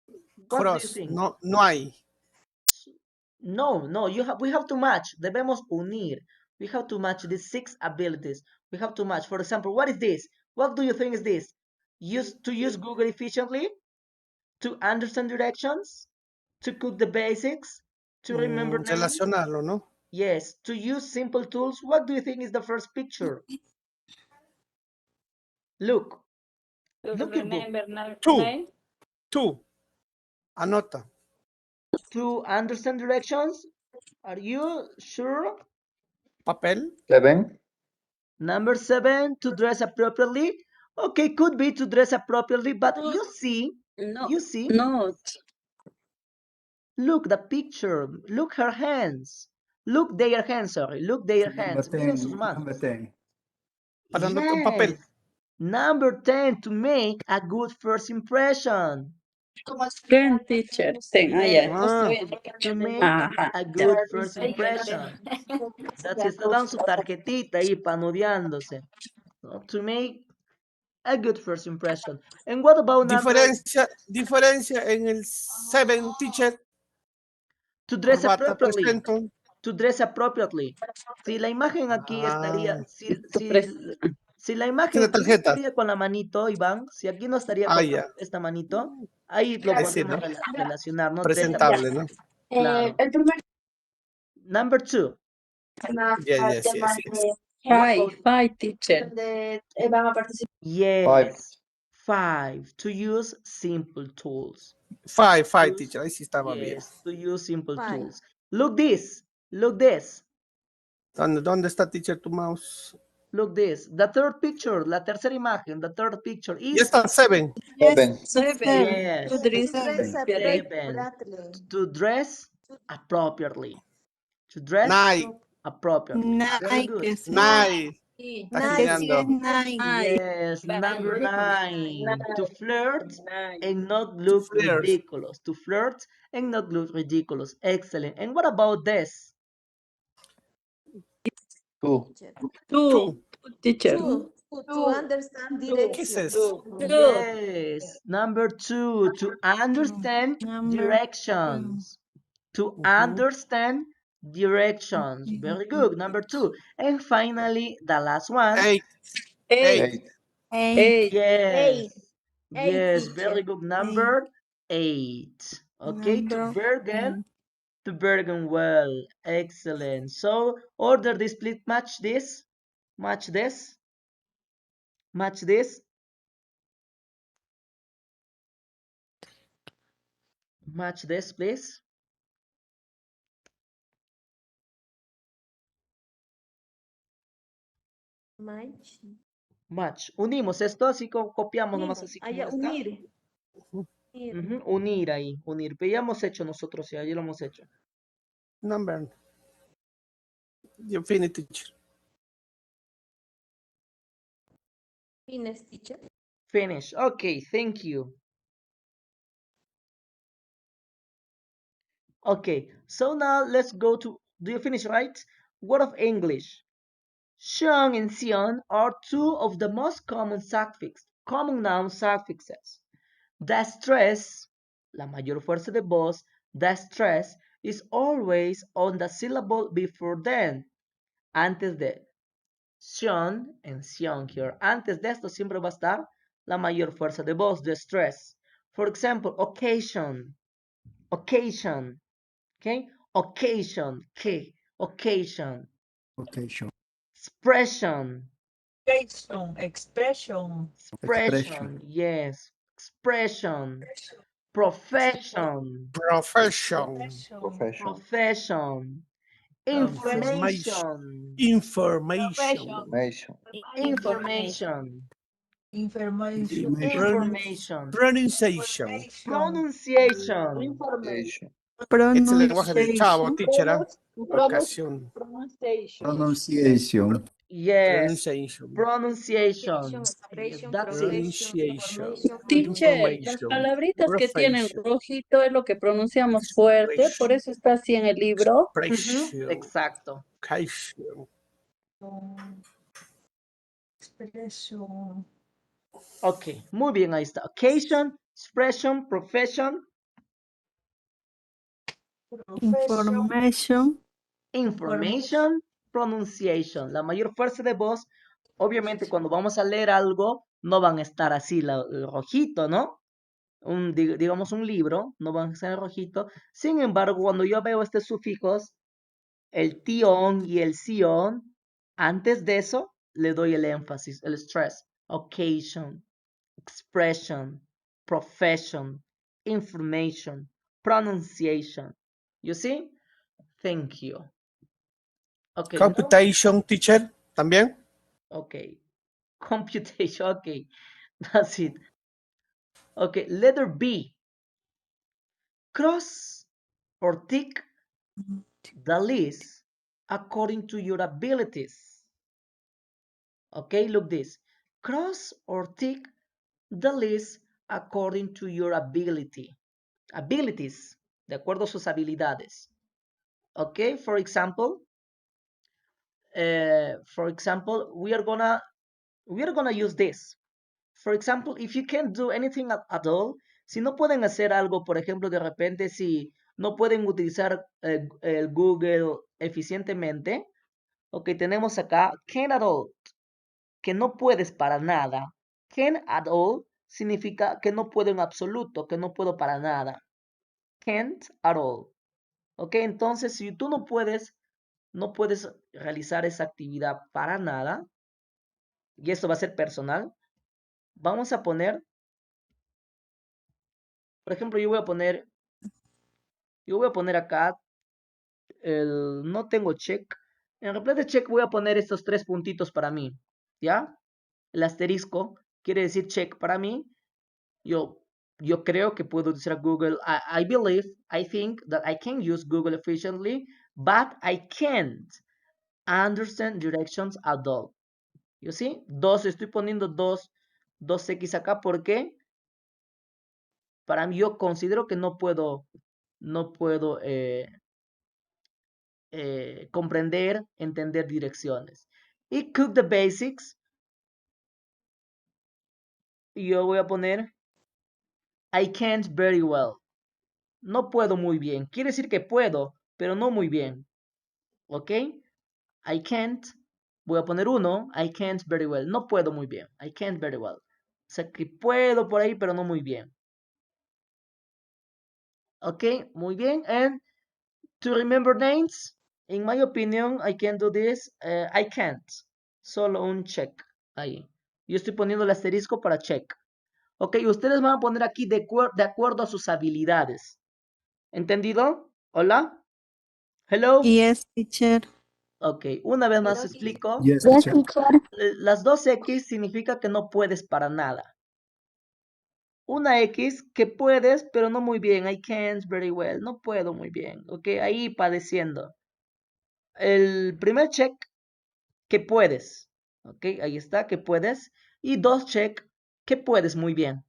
A: What do you
G: Cross.
A: think?
G: No hay.
A: No, we have to match. Debemos unir. We have to match these 6 abilities. We have to match. For example, what is this? What do you think is this? To use Google efficiently, to understand directions, to cook the basics, to remember names.
G: Relacionarlo, ¿no?
A: Yes, to use simple tools. What do you think is the first picture? Look. Look at book.
G: Two. Anota.
A: To understand directions. Are you sure?
G: Papel.
F: 7.
A: Number 7, to dress appropriately. Okay, could be to dress appropriately, but you see,
K: No.
A: look the picture, look her hands, look their hands, look their hands. Miren sus manos.
I: Number 10.
G: Para anotar un papel.
A: Number 10, to make a good first impression.
K: Ten, teacher. Ten.
A: To make a good first impression. That's it. Dan su tarjetita ahí panudeándose. To make a good first impression. And what about
G: Diferencia en el 7, teacher.
A: To dress
G: Corbata,
A: appropriately.
G: presento.
A: To dress appropriately. Si la imagen aquí estaría, si la imagen aquí no estaría con la manito, Iván, si aquí no estaría con esta manito, ahí lo podemos relacionar, ¿no?
G: Presentable, ¿no?
A: Claro. Number 2.
G: Yes.
K: Five, teacher.
A: Yes. 5. To use simple tools.
G: Five, teacher. Ahí sí estaba bien.
A: To use simple tools. Look this. Look this.
G: ¿Dónde está, teacher, tu mouse?
A: Look this. The third picture, la tercera imagen, the third picture is...
G: Ya está, 7.
F: 7.
A: Yes. To dress appropriately. To dress
G: 9.
A: appropriately. Very good.
G: 9. Está girando.
A: Yes, number 9. To flirt and not look ridiculous. To flirt and not look ridiculous. Excellent. And what about this?
F: 2.
K: Two, teacher.
H: To understand
G: ¿Qué es
H: directions.
G: eso?
A: Yes. Number 2, to understand directions. To understand directions. Very good. Number 2. And finally, the last one.
G: 8.
K: 8.
G: 8.
A: Yes.
H: Eight,
A: Yes,
H: teacher.
A: very good. Number 8. Okay, to Bergen well. Excellent. So order this, please. Match this. Match this. Match this. Match this, please. Match. Unimos esto, así como copiamos nomás así como está.
H: Unir.
A: Unir ahí, unir. Pero ya hemos hecho nosotros, ya lo hemos hecho.
G: Number. You finish, teacher.
H: Finish, teacher.
A: Finish. Okay, thank you. Okay, so now let's go to, do you finish, right? Word of English. Sean and Sion are two of the most common noun suffixes. The stress, la mayor fuerza de voz, the stress is always on the syllable before them. Antes de Sean and Sion here. Antes de esto siempre va a estar la mayor fuerza de voz, the stress. For example, occasion. Occasion. Okay? Occasion. ¿Qué? Occasion.
I: Occasion.
A: Expression.
K: Expression.
A: Expression. Yes. Expression. Profession.
G: Profession.
A: Profession. Information.
G: Information.
A: Information.
K: Information.
A: Information.
G: Pronunciation.
A: Pronunciation.
G: Este es el lenguaje del chavo, teacher. Ocasión.
I: Pronunciation.
A: Yes.
G: Pronunciation.
A: Pronunciation. That's it.
G: Pronunciation.
K: Teacher, las
G: Information.
K: palabritas que tienen
G: Profession.
K: rojito es lo que pronunciamos fuerte, por eso está así en el libro.
G: Expression.
A: Exacto.
G: Occasion.
A: Ok, muy bien, ahí está. Occasion, expression, profession, information, pronunciation. La mayor fuerza de voz, obviamente cuando vamos a leer algo, no van a estar así, el rojito, ¿no? Digamos un libro, no van a estar rojito. Sin embargo, cuando yo veo estos sufijos, el tion y el sion, antes de eso, le doy el énfasis, el stress. Occasion, expression, profession, information, pronunciation. You see? Thank you. Okay.
G: Computation, teacher, también.
A: Okay. Computation, okay. That's it. Okay, letter B. Cross or tick the list according to your abilities. Okay, look this. Cross or tick the list according to your abilities, de acuerdo a sus habilidades. Okay, for example, we are gonna use this. For example, if you can't do anything at all, si no pueden hacer algo, por ejemplo, de repente, si no pueden utilizar el Google eficientemente, ok, tenemos acá can't at all, que no puedes para nada. Can't at all significa que no puedo en absoluto, que no puedo para nada. Can't at all. Ok, entonces si tú no puedes realizar esa actividad para nada, y esto va a ser personal, vamos a poner, por ejemplo, yo voy a poner acá no tengo check. En reemplazo de check voy a poner estos 3 puntitos para mí, ¿ya? El asterisco quiere decir check para mí. Yo creo que puedo utilizar Google. I believe, I think that I can use Google efficiently, but I can't understand directions at all. You see? Estoy poniendo dos X acá porque para mí yo considero que no puedo comprender, entender direcciones. Y cook the basics. Y yo voy a poner I can't very well. No puedo muy bien. Quiere decir que puedo, pero no muy bien. ¿Ok? I can't. Voy a poner uno. I can't very well. No puedo muy bien. I can't very well. O sea que puedo por ahí, pero no muy bien. ¿Ok? Muy bien. And to remember names, in my opinion, I can do this. I can't. Solo un check. Ahí. Yo estoy poniendo el asterisco para check. Ok, ustedes van a poner aquí de acuerdo a sus habilidades. ¿Entendido? ¿Hola? Hello.
H: Yes, teacher.
A: Ok, una vez más
B: Hello,
A: explico.
I: Yes, teacher.
A: Las dos X significa que no puedes para nada. Una X que puedes, pero no muy bien. I can't very well. No puedo muy bien. Ok, ahí padeciendo. El primer check, que puedes. Ok, ahí está, que puedes. Y dos check, que puedes muy bien.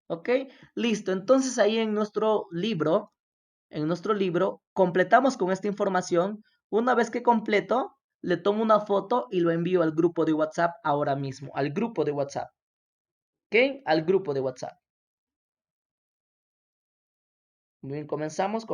A: Ok, listo. Entonces ahí en nuestro libro completamos con esta información. Una vez que completo, le tomo una foto y lo envío al grupo de WhatsApp ahora mismo, al grupo de WhatsApp. ¿Ok? Al grupo de WhatsApp. Muy bien, comenzamos.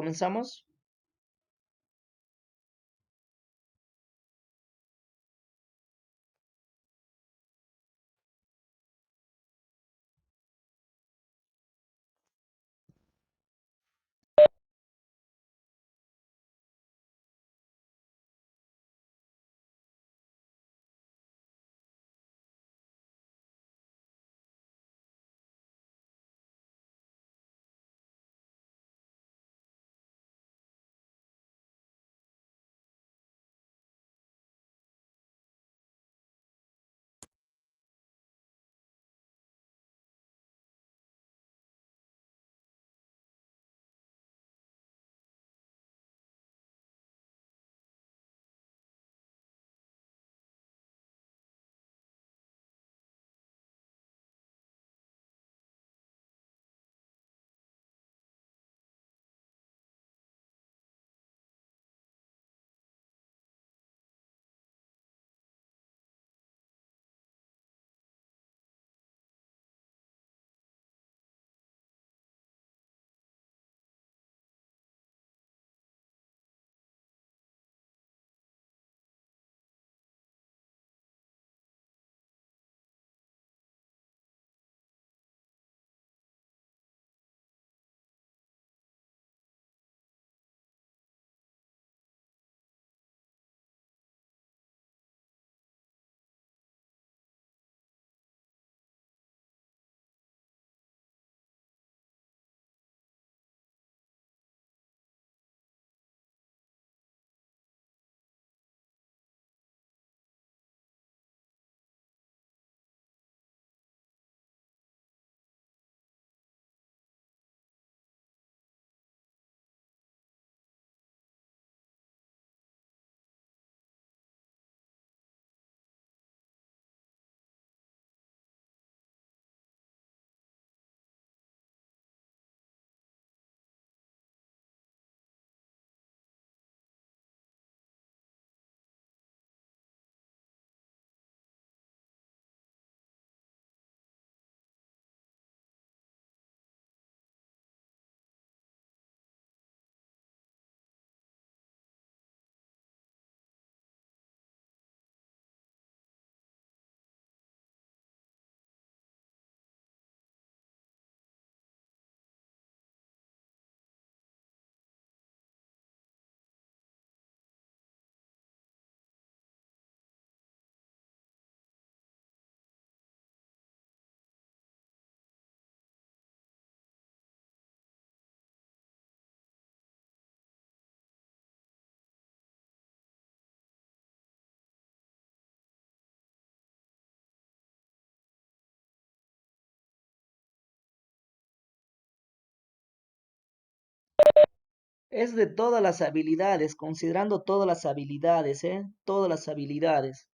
A: Es de todas las habilidades, considerando todas las habilidades, ¿eh? Todas las habilidades.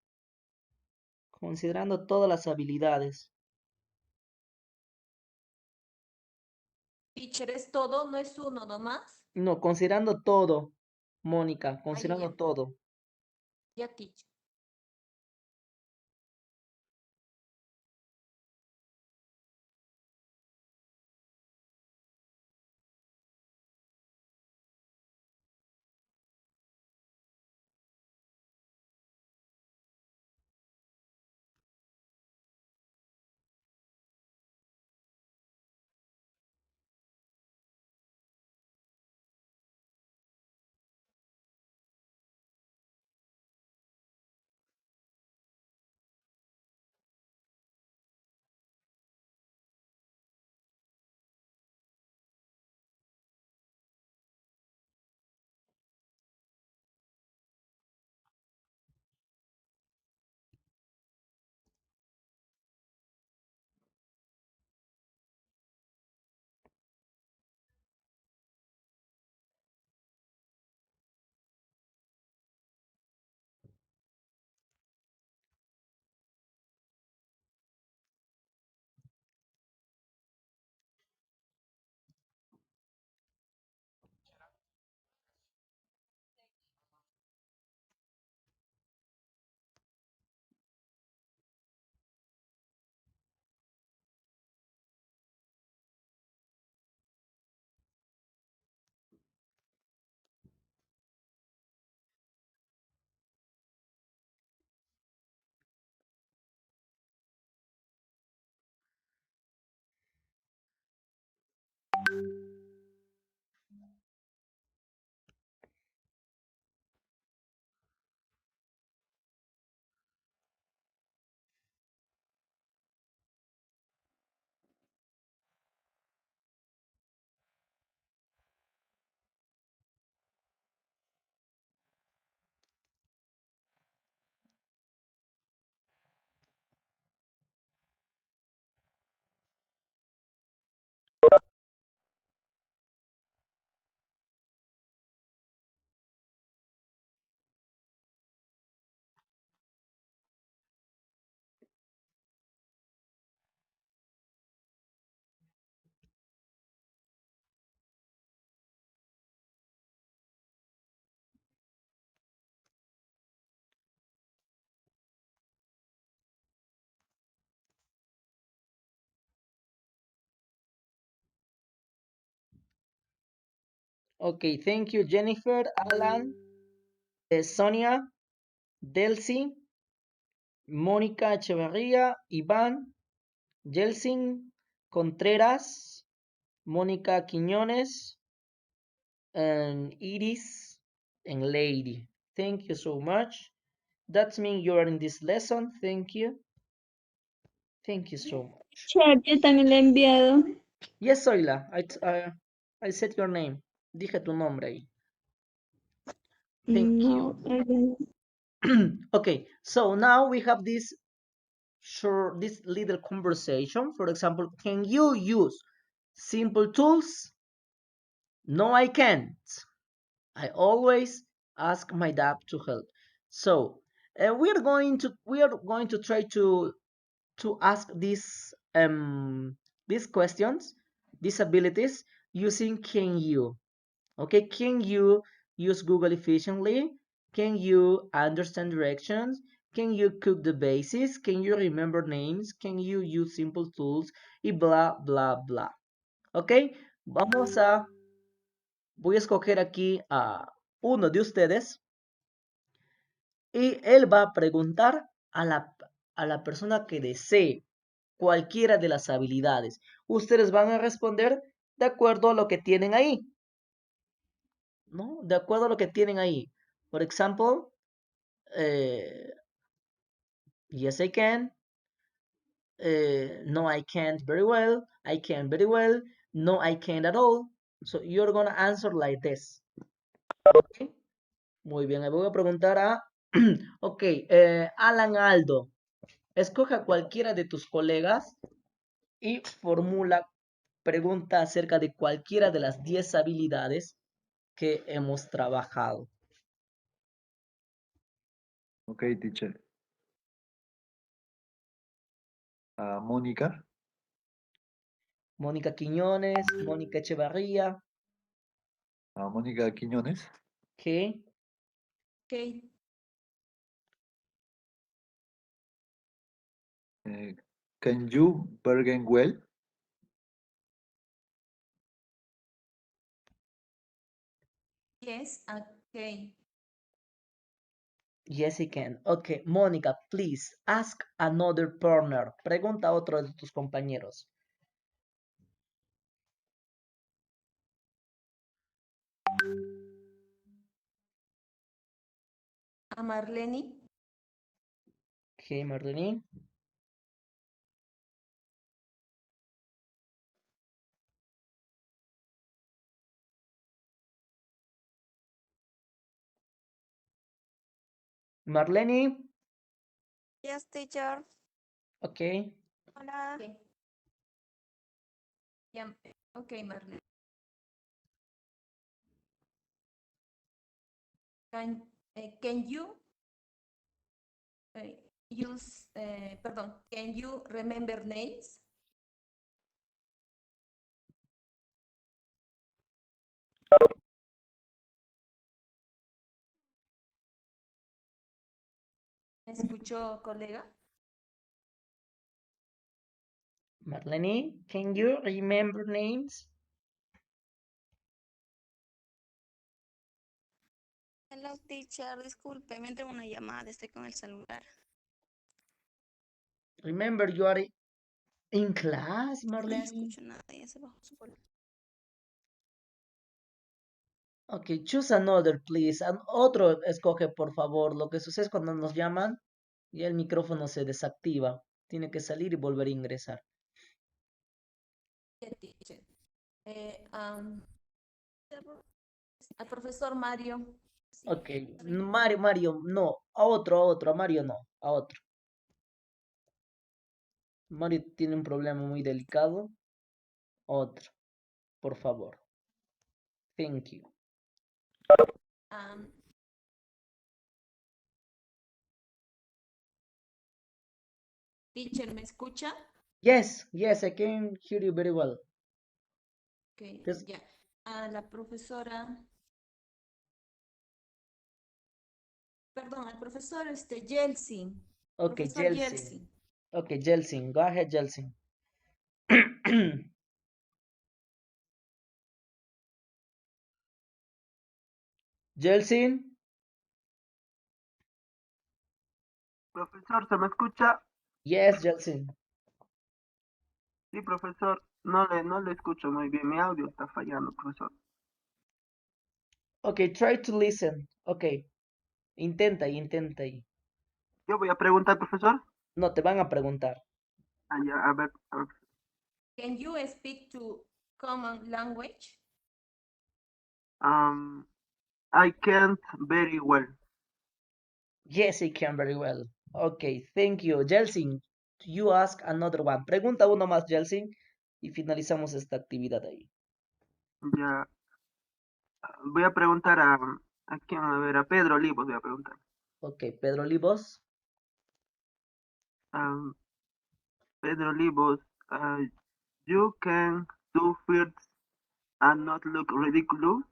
A: Considerando todas las habilidades.
H: Teacher, ¿es todo? ¿No es uno nomás?
A: No, considerando todo, Mónica,
H: Ah, ya,
A: considerando
H: ya.
A: todo.
H: Ya, teacher.
A: Okay, thank you, Jennifer, Alan, Sonia, Delcy, Mónica Echeverría, Iván, Yelsin, Contreras, Mónica Quiñones, and Iris, and Lady. Thank you so much. That means you are in this lesson. Thank you. Thank you so much.
C: Chat, yo también le he enviado.
A: Yes, Zoila, I said your name. Dije tu nombre ahí. Thank you. Okay, so now we have this little conversation. For example, can you use simple tools? No, I can't. I always ask my dad to help. So we are going to try to ask these questions, these abilities using can you. Okay, can you use Google efficiently? Can you understand directions? Can you cook the basics? Can you remember names? Can you use simple tools? Y bla, bla, bla. Ok, voy a escoger aquí a uno de ustedes y él va a preguntar a la persona que desee cualquiera de las habilidades. Ustedes van a responder de acuerdo a lo que tienen ahí. ¿No? De acuerdo a lo que tienen ahí. Por ejemplo, yes, I can. No, I can't very well. I can very well. No, I can't at all. So you're gonna answer like this. Okay. Muy bien, le voy a preguntar a... ok, Alan Aldo. Escoge a cualquiera de tus colegas y formula pregunta acerca de cualquiera de las 10 habilidades que hemos trabajado.
F: Ok, teacher. Mónica.
A: Mónica Quiñones, Mónica Echevarría.
F: Mónica Quiñones.
A: Okay.
H: Okay.
F: Can you bargain well?
H: Yes, okay.
A: Yes, I can. Okay, Mónica, please ask another partner. Pregunta a otro de tus compañeros.
H: A Marlene.
A: Okay, Marlene. Marlene.
B: Yes, teacher.
A: Okay.
B: Hola.
H: Okay. Yeah. Okay, Marlene. Can you use, perdón, can you remember names? ¿Me escuchó, colega?
A: Marlene, can you remember names?
B: Hello, teacher. Disculpe, me entró una llamada. Estoy con el celular.
A: Remember, you are in class,
B: No
A: Marlene.
B: escucho nada. Ya se bajó su volumen.
A: Okay, choose another, please. Otro escoge, por favor. Lo que sucede es cuando nos llaman y el micrófono se desactiva. Tiene que salir y volver a ingresar.
H: Yeah, teacher. Al profesor Mario. Sí.
A: Ok, Mario, no. A otro, a Mario no, a otro. Mario tiene un problema muy delicado. Otro, por favor. Thank you.
H: Teacher, ¿me escucha?
A: Yes, I can hear you very well.
H: Okay,
A: Yes.
H: ya. La profesora. Perdón, al profesor Yeltsin.
A: Okay,
H: Profesor
A: Yeltsin. Okay, Yeltsin. Go ahead, Yeltsin. Jelsin.
L: Profesor, ¿se me escucha?
A: Yes, Jelsin.
L: Sí, profesor. No le escucho muy bien. Mi audio está fallando, profesor.
A: Okay, try to listen. Okay. Intenta ahí.
L: Yo voy a preguntar, profesor.
A: No, te van a preguntar.
L: Ya, a ver.
H: Can you speak to common language?
L: I can't very well.
A: Yes, I can very well. Okay, thank you. Jelsin, you ask another one. Pregunta uno más, Jelsin, y finalizamos esta actividad ahí.
L: Ya. Voy a preguntar a quién, a ver, a Pedro Olivos voy a preguntar.
A: Okay, Pedro Olivos.
L: Pedro Olivos, you can do first and not look ridiculous.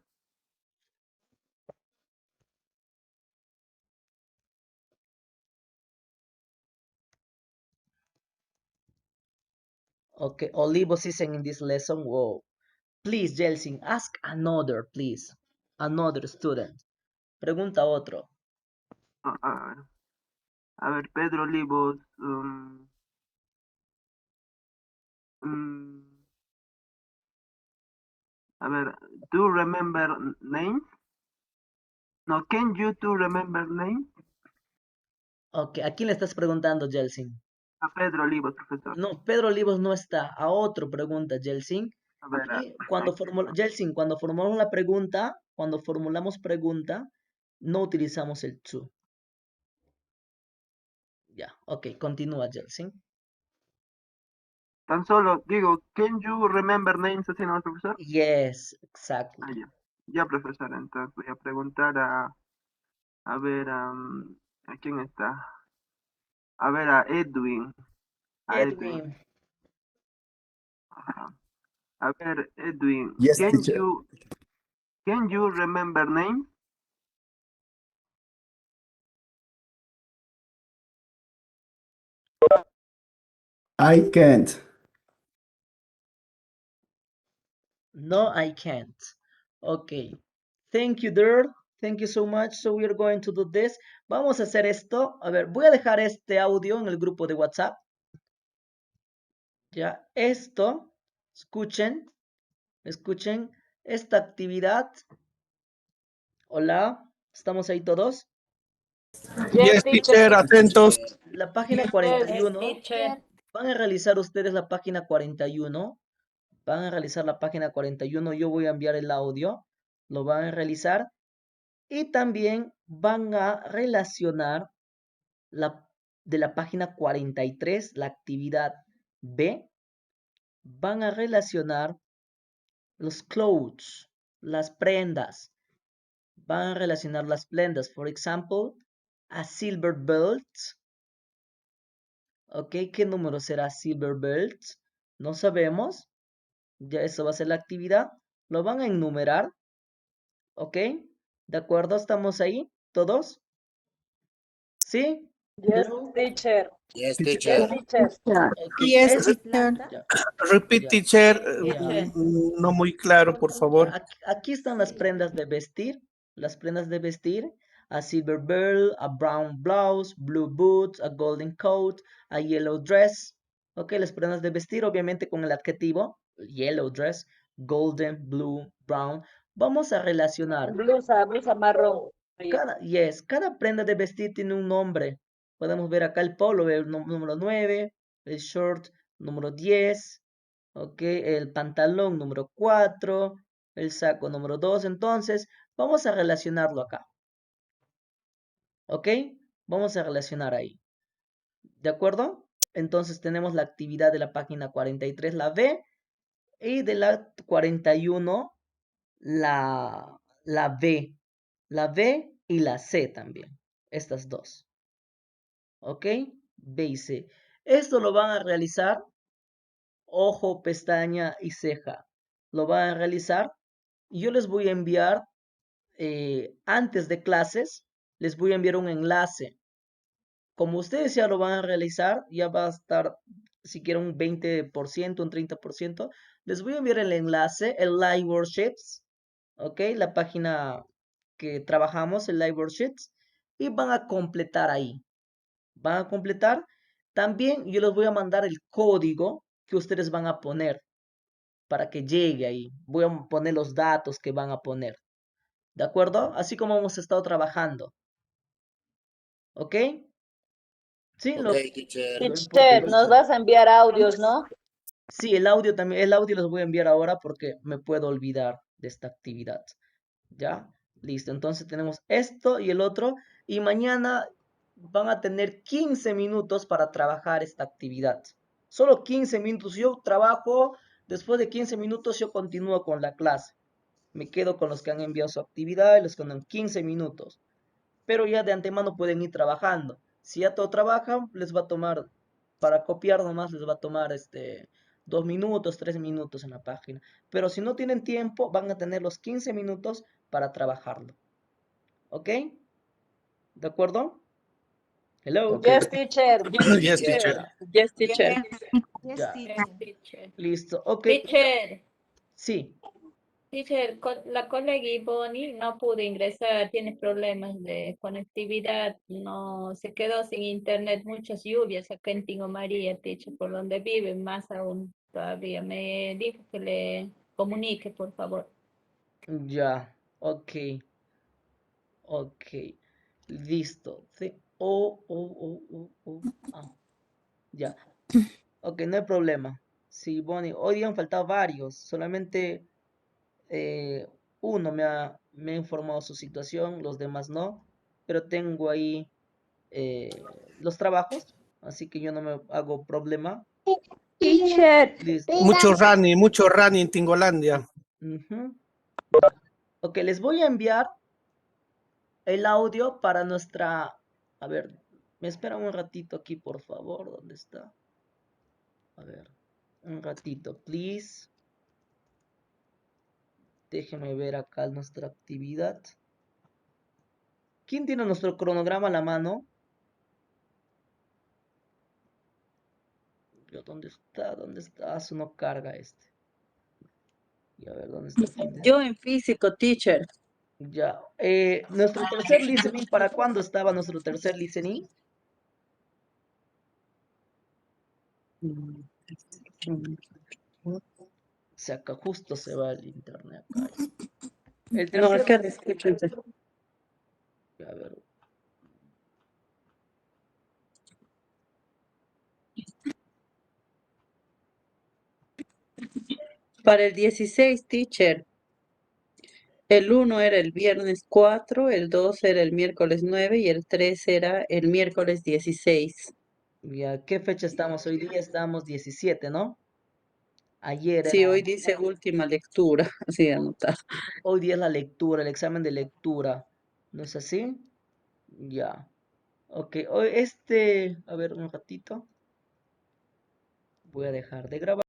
A: Okay, Olivos isn't in this lesson. Whoa. Please, Jelsin, ask another, please. Another student. Pregunta otro.
L: A ver, Pedro Olivos. A ver, do you remember names? No, can you do remember names?
A: Ok, ¿a quién le estás preguntando, Jelsin?
L: A Pedro Olivos, profesor.
A: No, Pedro Olivos no está. A otro pregunta, Jelsin.
L: A ver,
A: Y Jelsin, cuando formulamos la pregunta, cuando formulamos pregunta, no utilizamos el to. Ya, ok, continúa, Jelsin.
L: Tan solo digo, can you remember names así, no, profesor?
A: Yes, exactly.
L: Ya, profesor, entonces voy a preguntar a ver, ¿a quién está? A ver, a Edwin.
A: Edwin.
L: Ajá. A ver, Edwin,
I: Yes, teacher.
L: can you remember names?
I: I can't.
A: No, I can't. Okay. Thank you, dear. Thank you so much. So we are going to do this. Vamos a hacer esto. A ver, voy a dejar este audio en el grupo de WhatsApp. Ya, esto, escuchen esta actividad. Hola, ¿estamos ahí todos?
G: Yes, teacher, atentos.
A: La página
C: Yes,
A: 41.
C: teacher.
A: Van a realizar ustedes la página 41. Van a realizar la página 41. Yo voy a enviar el audio. Lo van a realizar. Y también van a relacionar de la página 43, la actividad B. Van a relacionar los clothes, las prendas. Van a relacionar las prendas. For example, a silver belt. Ok, ¿qué número será silver belt? No sabemos. Ya eso va a ser la actividad. Lo van a enumerar. Ok, ¿de acuerdo? ¿Estamos ahí todos? ¿Sí?
C: Yes, teacher.
D: Yes,
C: Yes,
D: teacher.
C: teacher.
A: Okay.
K: Yes, teacher.
G: Repeat,
A: Ya.
G: teacher.
A: Ya.
G: No muy claro, por favor.
A: Aquí están las prendas de vestir. Las prendas de vestir. A silver belt, a brown blouse, blue boots, a golden coat, a yellow dress. Ok, las prendas de vestir, obviamente con el adjetivo. Yellow dress, golden, blue, brown. Vamos a relacionar.
C: Blusa marrón.
A: Cada prenda de vestir tiene un nombre. Podemos ver acá el polo, el número 9, el short número 10, ok, el pantalón número 4, el saco número 2. Entonces, vamos a relacionarlo acá. ¿Ok? Vamos a relacionar ahí. ¿De acuerdo? Entonces tenemos la actividad de la página 43, la B, y de la 41, la B. La B y la C también. Estas dos. ¿Ok? B y C. Esto lo van a realizar ojo, pestaña y ceja. Lo van a realizar. Y yo les voy a enviar, antes de clases, les voy a enviar un enlace. Como ustedes ya lo van a realizar, ya va a estar, si quieren, un 20%, un 30%. Les voy a enviar el enlace, el Live Worksheets. ¿Ok? La página que trabajamos, el live worksheets, y van a completar ahí. Van a completar. También yo les voy a mandar el código que ustedes van a poner para que llegue ahí. Voy a poner los datos que van a poner. ¿De acuerdo? Así como hemos estado trabajando. ¿Ok? Sí, lo
D: Teacher, nos vas a enviar audios, ¿no?
A: Sí, el audio también, el audio los voy a enviar ahora porque me puedo olvidar de esta actividad. ¿Ya? Listo, entonces tenemos esto y el otro. Y mañana van a tener 15 minutos para trabajar esta actividad. Solo 15 minutos. Yo trabajo, después de 15 minutos yo continúo con la clase. Me quedo con los que han enviado su actividad y los que han 15 minutos. Pero ya de antemano pueden ir trabajando. Si ya todo trabajan, les va a tomar, para copiar nomás, les va a tomar 2 minutos, 3 minutos en la página. Pero si no tienen tiempo, van a tener los 15 minutos para trabajarlo. ¿Ok? ¿De acuerdo? Hello.
D: Yes, teacher.
G: Yes, teacher.
K: Yes, teacher.
B: Yes,
A: Ya.
C: Yes,
B: teacher.
C: teacher.
A: Listo. Ok.
C: Teacher,
A: Sí.
C: teacher, la colega Bonnie no pudo ingresar, tiene problemas de conectividad, no se quedó sin internet, muchas lluvias acá en Tingo María, teacher, por donde vive, más aún todavía. Me dijo que le comunique, por favor.
A: Ya. Ok. Ok. Listo. Sí. Ah, ya. Ok, no hay problema. Sí, Bonnie, hoy han faltado varios. Solamente uno me ha informado su situación, los demás no. Pero tengo ahí los trabajos, así que yo no me hago problema.
H: Teacher,
A: Listo.
G: Mucho running en Tingolandia.
A: Ujú. Ok, les voy a enviar el audio para nuestra... A ver, me esperan un ratito aquí, por favor. ¿Dónde está? A ver, un ratito, please. Déjenme ver acá nuestra actividad. ¿Quién tiene nuestro cronograma a la mano? ¿Dónde está? ¿Dónde está? Ah, eso no carga este. Y a ver, ¿dónde está?
K: Yo en físico, teacher.
A: Ya. Nuestro tercer listening, ¿para cuándo estaba nuestro tercer listening? Se acá justo se va el internet acá. El
K: No,
A: tercer...
K: acá escuchen.
A: A ver.
K: Para el 16, teacher. El 1 era el viernes 4, el 2 era el miércoles 9 y el 3 era el miércoles 16.
A: Ya, ¿qué fecha estamos? Hoy día estamos 17, ¿no? Ayer
K: Sí,
A: era...
K: hoy dice última lectura, así anotar.
A: Hoy día es la lectura, el examen de lectura. ¿No es así? Ya. Ok, hoy a ver un ratito. Voy a dejar de grabar.